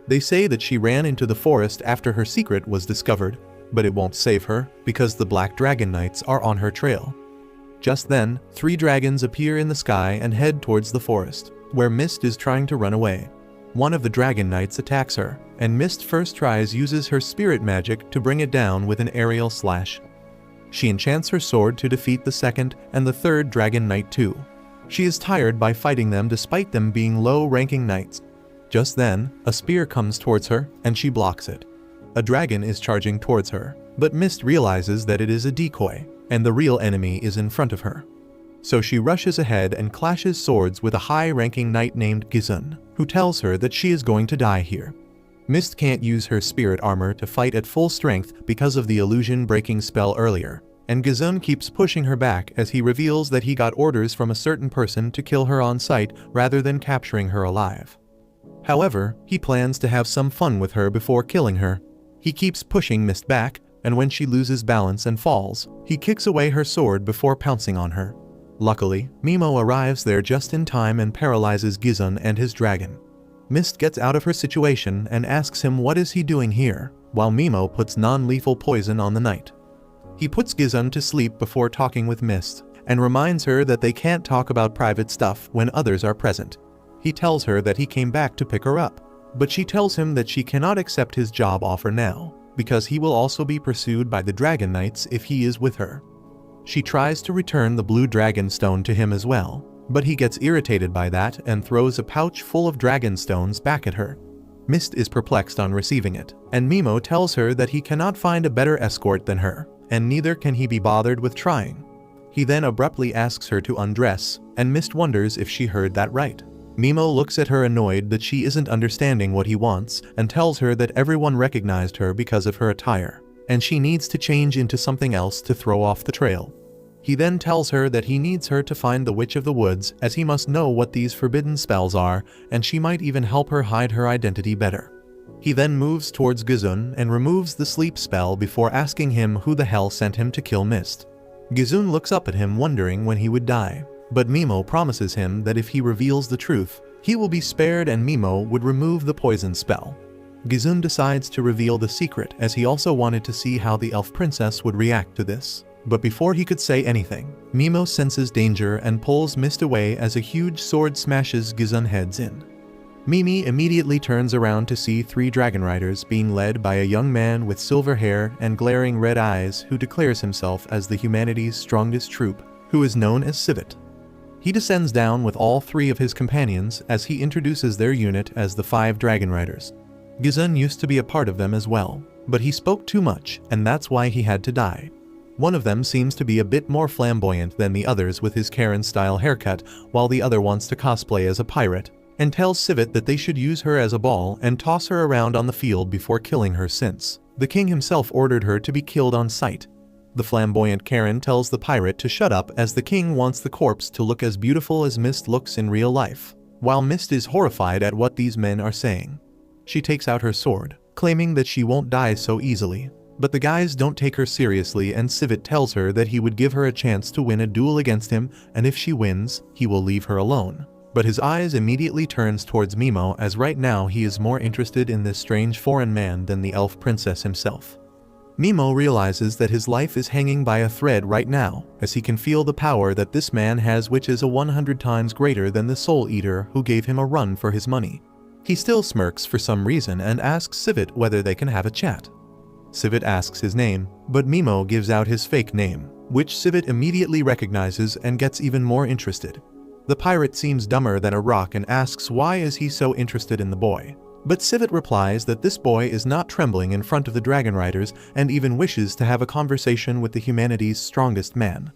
They say that she ran into the forest after her secret was discovered, but it won't save her because the Black Dragon Knights are on her trail. Just then, 3 dragons appear in the sky and head towards the forest, where Mist is trying to run away. One of the Dragon Knights attacks her, and Mist first uses her spirit magic to bring it down with an aerial slash. She enchants her sword to defeat the second and the third Dragon Knight too. She is tired by fighting them despite them being low-ranking knights. Just then, a spear comes towards her, and she blocks it. A dragon is charging towards her, but Mist realizes that it is a decoy, and the real enemy is in front of her. So she rushes ahead and clashes swords with a high-ranking knight named Gizun, who tells her that she is going to die here. Mist can't use her spirit armor to fight at full strength because of the illusion-breaking spell earlier, and Gizun keeps pushing her back as he reveals that he got orders from a certain person to kill her on sight rather than capturing her alive. However, he plans to have some fun with her before killing her. He keeps pushing Mist back, and when she loses balance and falls, he kicks away her sword before pouncing on her. Luckily, Mimo arrives there just in time and paralyzes Gizun and his dragon. Mist gets out of her situation and asks him what is he doing here, while Mimo puts non-lethal poison on the knight. He puts Gizun to sleep before talking with Mist, and reminds her that they can't talk about private stuff when others are present. He tells her that he came back to pick her up, but she tells him that she cannot accept his job offer now, because he will also be pursued by the Dragon Knights if he is with her. She tries to return the blue dragon stone to him as well, but he gets irritated by that and throws a pouch full of dragon stones back at her. Mist is perplexed on receiving it, and Mimo tells her that he cannot find a better escort than her, and neither can he be bothered with trying. He then abruptly asks her to undress, and Mist wonders if she heard that right. Mimo looks at her annoyed that she isn't understanding what he wants and tells her that everyone recognized her because of her attire, and she needs to change into something else to throw off the trail. He then tells her that he needs her to find the Witch of the Woods as he must know what these forbidden spells are, and she might even help her hide her identity better. He then moves towards Gizun and removes the sleep spell before asking him who the hell sent him to kill Mist. Gizun looks up at him wondering when he would die, but Mimo promises him that if he reveals the truth, he will be spared and Mimo would remove the poison spell. Gizun decides to reveal the secret as he also wanted to see how the elf princess would react to this. But before he could say anything, Mimo senses danger and pulls Mist away as a huge sword smashes Gizun heads in. Mimi immediately turns around to see 3 dragon riders being led by a young man with silver hair and glaring red eyes who declares himself as the humanity's strongest troop, who is known as Civet. He descends down with all 3 of his companions as he introduces their unit as the 5 dragon riders. Gizun used to be a part of them as well, but he spoke too much and that's why he had to die. One of them seems to be a bit more flamboyant than the others with his Karen-style haircut, while the other wants to cosplay as a pirate, and tells Civet that they should use her as a ball and toss her around on the field before killing her since the king himself ordered her to be killed on sight. The flamboyant Karen tells the pirate to shut up as the king wants the corpse to look as beautiful as Mist looks in real life, while Mist is horrified at what these men are saying. She takes out her sword, claiming that she won't die so easily. But the guys don't take her seriously, and Civet tells her that he would give her a chance to win a duel against him, and if she wins, he will leave her alone. But his eyes immediately turns towards Mimo, as right now he is more interested in this strange foreign man than the elf princess himself. Mimo realizes that his life is hanging by a thread right now, as he can feel the power that this man has, which is 100 times greater than the Soul Eater who gave him a run for his money. He still smirks for some reason and asks Civet whether they can have a chat. Civet asks his name, but Mimo gives out his fake name, which Civet immediately recognizes and gets even more interested. The pirate seems dumber than a rock and asks why is he so interested in the boy. But Civet replies that this boy is not trembling in front of the dragon riders and even wishes to have a conversation with the humanity's strongest man.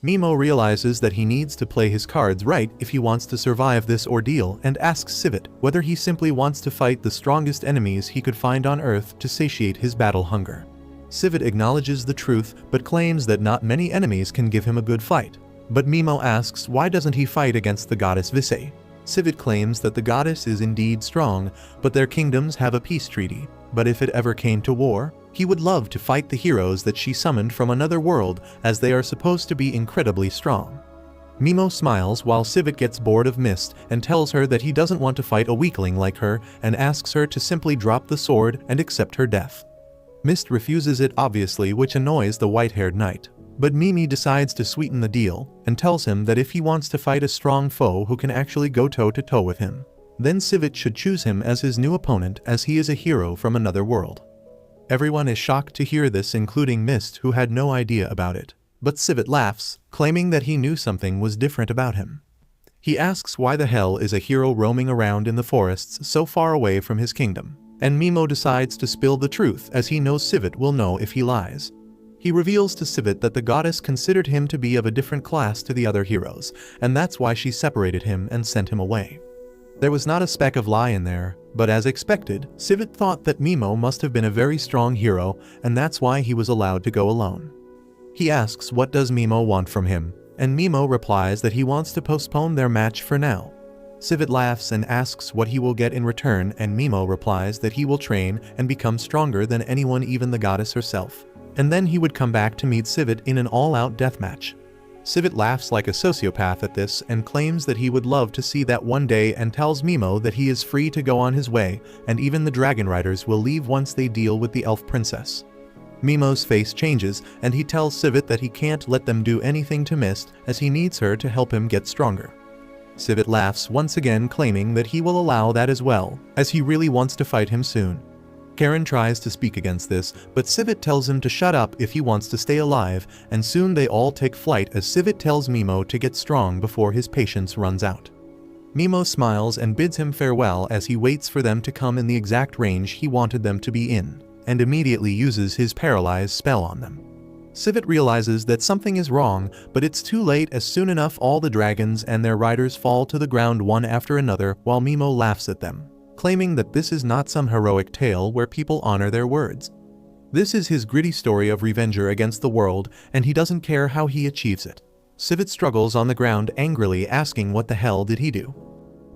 Mimo realizes that he needs to play his cards right if he wants to survive this ordeal and asks Civet whether he simply wants to fight the strongest enemies he could find on Earth to satiate his battle hunger. Civet acknowledges the truth but claims that not many enemies can give him a good fight. But Mimo asks why doesn't he fight against the goddess Visay. Civet claims that the goddess is indeed strong, but their kingdoms have a peace treaty. But if it ever came to war, he would love to fight the heroes that she summoned from another world, as they are supposed to be incredibly strong. Mimo smiles while Civet gets bored of Mist and tells her that he doesn't want to fight a weakling like her and asks her to simply drop the sword and accept her death. Mist refuses it obviously, which annoys the white-haired knight. But Mimi decides to sweeten the deal and tells him that if he wants to fight a strong foe who can actually go toe-to-toe with him, then Civet should choose him as his new opponent, as he is a hero from another world. Everyone is shocked to hear this, including Mist, who had no idea about it. But Civet laughs, claiming that he knew something was different about him. He asks why the hell is a hero roaming around in the forests so far away from his kingdom, and Mimo decides to spill the truth as he knows Civet will know if he lies. He reveals to Civet that the goddess considered him to be of a different class to the other heroes, and that's why she separated him and sent him away. There was not a speck of lie in there, but as expected, Civet thought that Mimo must have been a very strong hero, and that's why he was allowed to go alone. He asks what does Mimo want from him, and Mimo replies that he wants to postpone their match for now. Civet laughs and asks what he will get in return, and Mimo replies that he will train and become stronger than anyone, even the goddess herself. And then he would come back to meet Civet in an all-out deathmatch. Civet laughs like a sociopath at this and claims that he would love to see that one day, and tells Mimo that he is free to go on his way, and even the dragon riders will leave once they deal with the elf princess. Mimo's face changes and he tells Civet that he can't let them do anything to Mist, as he needs her to help him get stronger. Civet laughs once again, claiming that he will allow that as well, as he really wants to fight him soon. Karen tries to speak against this, but Civet tells him to shut up if he wants to stay alive, and soon they all take flight as Civet tells Mimo to get strong before his patience runs out. Mimo smiles and bids him farewell as he waits for them to come in the exact range he wanted them to be in, and immediately uses his paralyze spell on them. Civet realizes that something is wrong, but it's too late, as soon enough all the dragons and their riders fall to the ground one after another while Mimo laughs at them, claiming that this is not some heroic tale where people honor their words. This is his gritty story of revenger against the world, and he doesn't care how he achieves it. Civet struggles on the ground angrily, asking what the hell did he do.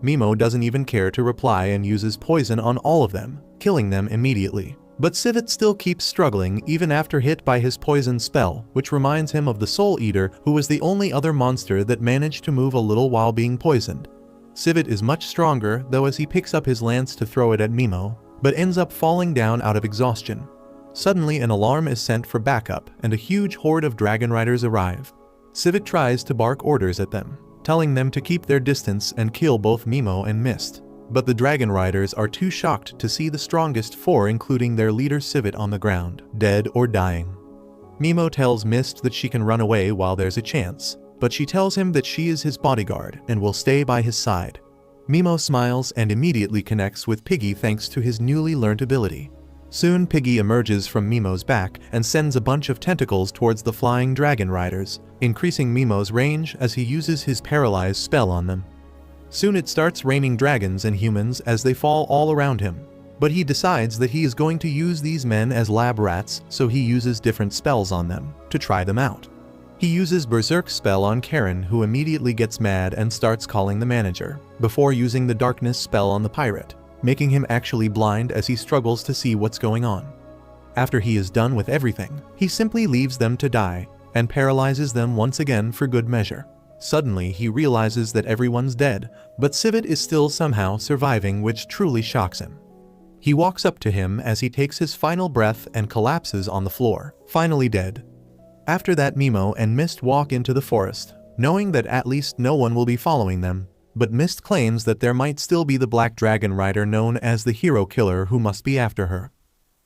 Mimo doesn't even care to reply and uses poison on all of them, killing them immediately. But Civet still keeps struggling even after hit by his poison spell, which reminds him of the Soul Eater, who was the only other monster that managed to move a little while being poisoned. Civet is much stronger, though, as he picks up his lance to throw it at Mimo, but ends up falling down out of exhaustion. Suddenly an alarm is sent for backup, and a huge horde of dragon riders arrive. Civet tries to bark orders at them, telling them to keep their distance and kill both Mimo and Mist. But the dragon riders are too shocked to see the strongest four, including their leader Civet, on the ground, dead or dying. Mimo tells Mist that she can run away while there's a chance, but she tells him that she is his bodyguard and will stay by his side. Mimo smiles and immediately connects with Piggy thanks to his newly learned ability. Soon Piggy emerges from Mimo's back and sends a bunch of tentacles towards the flying dragon riders, increasing Mimo's range as he uses his paralyze spell on them. Soon it starts raining dragons and humans as they fall all around him. But he decides that he is going to use these men as lab rats, so he uses different spells on them to try them out. He uses Berserk spell on Karen, who immediately gets mad and starts calling the manager, before using the darkness spell on the pirate, making him actually blind as he struggles to see what's going on. After he is done with everything, he simply leaves them to die and paralyzes them once again for good measure. Suddenly, he realizes that everyone's dead, but Civet is still somehow surviving, which truly shocks him. He walks up to him as he takes his final breath and collapses on the floor, finally dead. After that, Mimo and Mist walk into the forest, knowing that at least no one will be following them, but Mist claims that there might still be the Black Dragon Rider known as the Hero Killer who must be after her.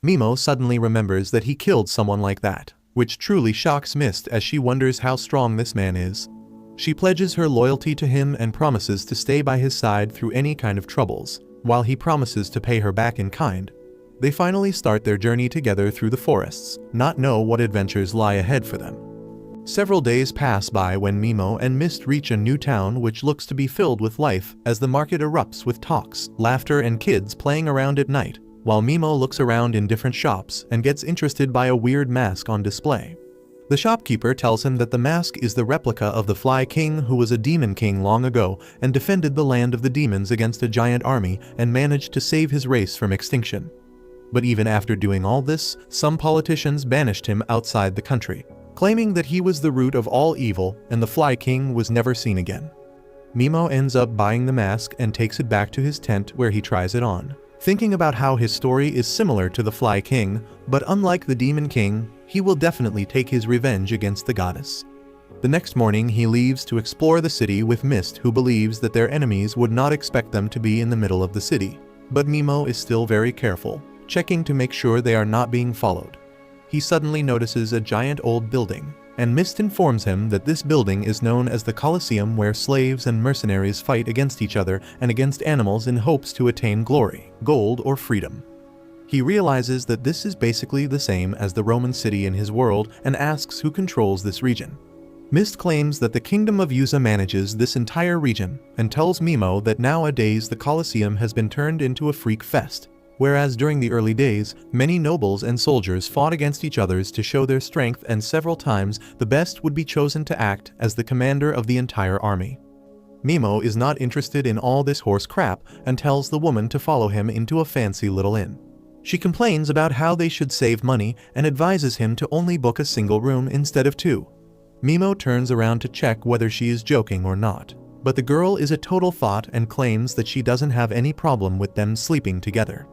Mimo suddenly remembers that he killed someone like that, which truly shocks Mist as she wonders how strong this man is. She pledges her loyalty to him and promises to stay by his side through any kind of troubles, while he promises to pay her back in kind. They finally start their journey together through the forests, not know what adventures lie ahead for them. Several days pass by when Mimo and Mist reach a new town which looks to be filled with life as the market erupts with talks, laughter and kids playing around at night, while Mimo looks around in different shops and gets interested by a weird mask on display. The shopkeeper tells him that the mask is the replica of the Fly King, who was a demon king long ago and defended the land of the demons against a giant army and managed to save his race from extinction. But even after doing all this, some politicians banished him outside the country, claiming that he was the root of all evil and the Fly King was never seen again. Mimo ends up buying the mask and takes it back to his tent where he tries it on, thinking about how his story is similar to the Fly King, but unlike the Demon King, he will definitely take his revenge against the goddess. The next morning, he leaves to explore the city with Mist, who believes that their enemies would not expect them to be in the middle of the city. But Mimo is still very careful, checking to make sure they are not being followed. He suddenly notices a giant old building, and Mist informs him that this building is known as the Colosseum, where slaves and mercenaries fight against each other and against animals in hopes to attain glory, gold, or freedom. He realizes that this is basically the same as the Roman city in his world and asks who controls this region. Mist claims that the Kingdom of Yuza manages this entire region and tells Mimo that nowadays the Colosseum has been turned into a freak fest, whereas during the early days, many nobles and soldiers fought against each other to show their strength, and several times the best would be chosen to act as the commander of the entire army. Mimo is not interested in all this horse crap and tells the woman to follow him into a fancy little inn. She complains about how they should save money and advises him to only book a single room instead of two. Mimo turns around to check whether she is joking or not, but the girl is a total thought and claims that she doesn't have any problem with them sleeping together.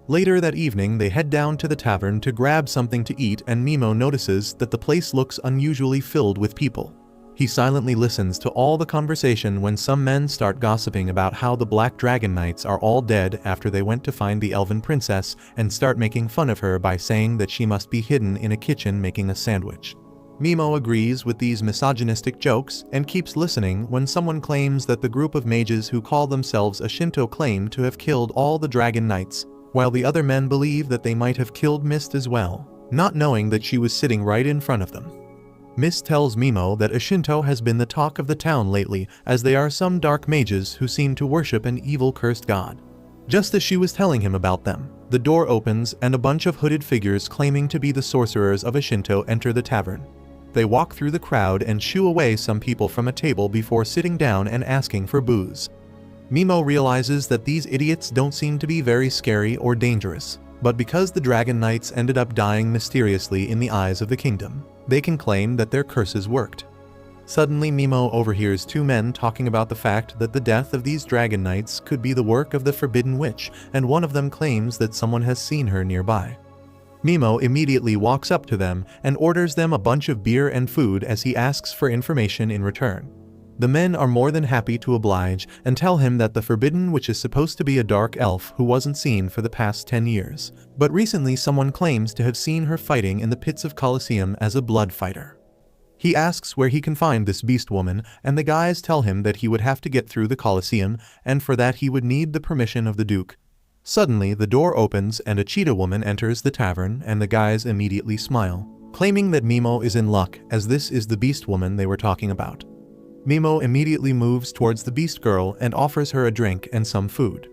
Later that evening, they head down to the tavern to grab something to eat, and Mimo notices that the place looks unusually filled with people. He silently listens to all the conversation when some men start gossiping about how the Black Dragon Knights are all dead after they went to find the elven princess and start making fun of her by saying that she must be hidden in a kitchen making a sandwich. Mimo agrees with these misogynistic jokes and keeps listening when someone claims that the group of mages who call themselves a Shinto claim to have killed all the Dragon Knights, while the other men believe that they might have killed Mist as well, not knowing that she was sitting right in front of them. Mist tells Mimo that a Shinto has been the talk of the town lately, as they are some dark mages who seem to worship an evil cursed god. Just as she was telling him about them, the door opens and a bunch of hooded figures claiming to be the sorcerers of a Shinto enter the tavern. They walk through the crowd and shoo away some people from a table before sitting down and asking for booze. Mimo realizes that these idiots don't seem to be very scary or dangerous, but because the Dragon Knights ended up dying mysteriously in the eyes of the kingdom, they can claim that their curses worked. Suddenly, Mimo overhears two men talking about the fact that the death of these Dragon Knights could be the work of the Forbidden Witch, and one of them claims that someone has seen her nearby. Mimo immediately walks up to them and orders them a bunch of beer and food as he asks for information in return. The men are more than happy to oblige and tell him that the Forbidden Witch is supposed to be a dark elf who wasn't seen for the past 10 years, but recently someone claims to have seen her fighting in the pits of Colosseum as a blood fighter. He asks where he can find this beast woman, and the guys tell him that he would have to get through the Colosseum, and for that he would need the permission of the Duke. Suddenly, the door opens and a cheetah woman enters the tavern, and the guys immediately smile, claiming that Mimo is in luck as this is the beast woman they were talking about. Mimo immediately moves towards the beast girl and offers her a drink and some food.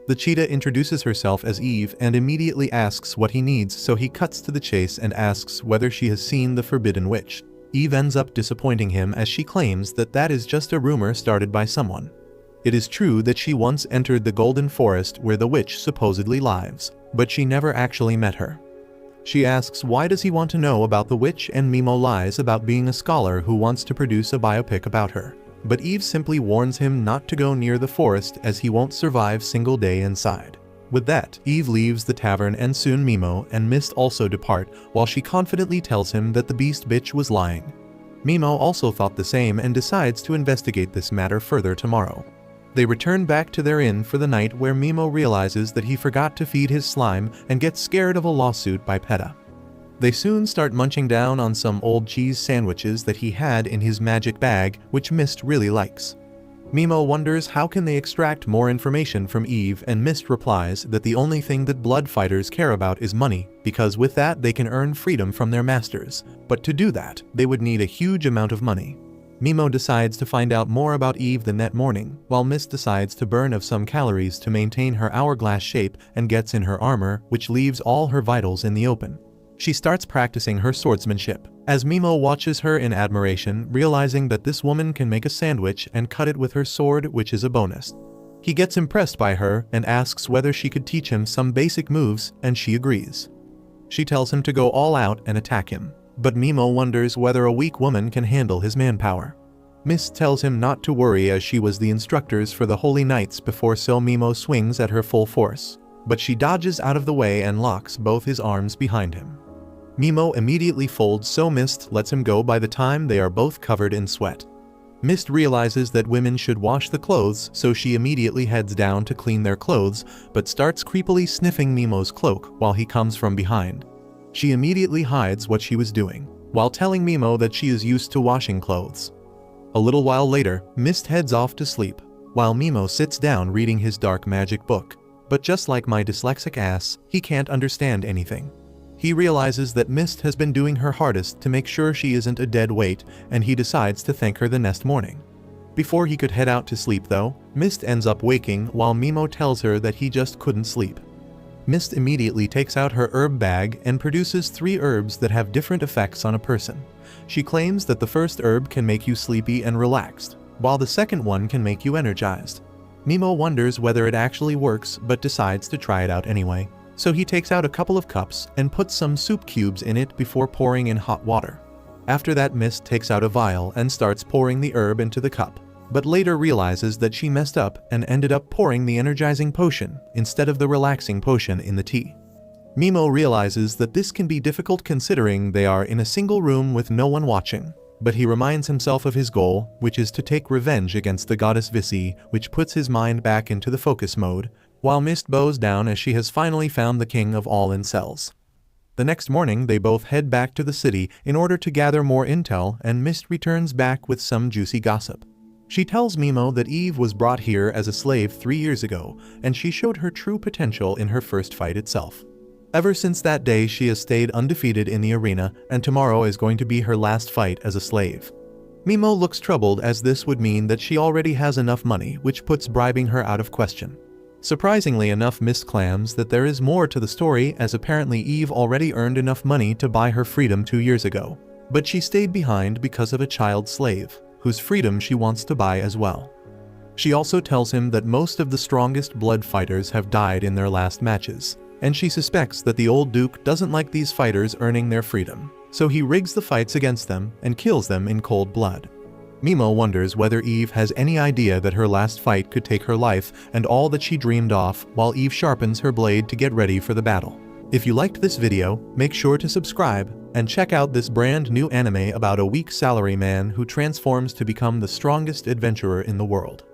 The cheetah introduces herself as Eve and immediately asks what he needs, so he cuts to the chase and asks whether she has seen the Forbidden Witch. Eve ends up disappointing him as she claims that that is just a rumor started by someone. It is true that she once entered the Golden Forest where the witch supposedly lives, but she never actually met her. She asks why does he want to know about the witch, and Mimo lies about being a scholar who wants to produce a biopic about her. But Eve simply warns him not to go near the forest as he won't survive a single day inside. With that, Eve leaves the tavern and soon Mimo and Mist also depart while she confidently tells him that the beast bitch was lying. Mimo also thought the same and decides to investigate this matter further tomorrow. They return back to their inn for the night where Mimo realizes that he forgot to feed his slime and gets scared of a lawsuit by PETA. They soon start munching down on some old cheese sandwiches that he had in his magic bag, which Mist really likes. Mimo wonders how can they extract more information from Eve, and Mist replies that the only thing that blood fighters care about is money, because with that they can earn freedom from their masters, but to do that, they would need a huge amount of money. Mimo decides to find out more about Eve the next morning, while Mist decides to burn of some calories to maintain her hourglass shape and gets in her armor, which leaves all her vitals in the open. She starts practicing her swordsmanship, as Mimo watches her in admiration, realizing that this woman can make a sandwich and cut it with her sword, which is a bonus. He gets impressed by her and asks whether she could teach him some basic moves, and she agrees. She tells him to go all out and attack him, but Mimo wonders whether a weak woman can handle his manpower. Mist tells him not to worry as she was the instructors for the Holy Knights before, so Mimo swings at her full force, but she dodges out of the way and locks both his arms behind him. Mimo immediately folds, so Mist lets him go by the time they are both covered in sweat. Mist realizes that women should wash the clothes, so she immediately heads down to clean their clothes, but starts creepily sniffing Mimo's cloak while he comes from behind. She immediately hides what she was doing, while telling Mimo that she is used to washing clothes. A little while later, Mist heads off to sleep, while Mimo sits down reading his dark magic book. But just like my dyslexic ass, he can't understand anything. He realizes that Mist has been doing her hardest to make sure she isn't a dead weight, and he decides to thank her the next morning. Before he could head out to sleep though, Mist ends up waking while Mimo tells her that he just couldn't sleep. Mist immediately takes out her herb bag and produces 3 herbs that have different effects on a person. She claims that the first herb can make you sleepy and relaxed, while the second one can make you energized. Mimo wonders whether it actually works but decides to try it out anyway. So he takes out a couple of cups and puts some soup cubes in it before pouring in hot water. After that, Mist takes out a vial and starts pouring the herb into the cup, but later realizes that she messed up and ended up pouring the energizing potion instead of the relaxing potion in the tea. Mimo realizes that this can be difficult considering they are in a single room with no one watching, but he reminds himself of his goal, which is to take revenge against the goddess Visi, which puts his mind back into the focus mode, while Mist bows down as she has finally found the king of all incels. The next morning, they both head back to the city in order to gather more intel, and Mist returns back with some juicy gossip. She tells Mimo that Eve was brought here as a slave 3 years ago, and she showed her true potential in her first fight itself. Ever since that day, she has stayed undefeated in the arena, and tomorrow is going to be her last fight as a slave. Mimo looks troubled as this would mean that she already has enough money, which puts bribing her out of question. Surprisingly enough, Mist claims that there is more to the story, as apparently Eve already earned enough money to buy her freedom 2 years ago. But she stayed behind because of a child slave, whose freedom she wants to buy as well. She also tells him that most of the strongest blood fighters have died in their last matches, and she suspects that the old Duke doesn't like these fighters earning their freedom, so he rigs the fights against them and kills them in cold blood. Mimo wonders whether Eve has any idea that her last fight could take her life and all that she dreamed of, while Eve sharpens her blade to get ready for the battle. If you liked this video, make sure to subscribe and check out this brand new anime about a weak salaryman who transforms to become the strongest adventurer in the world.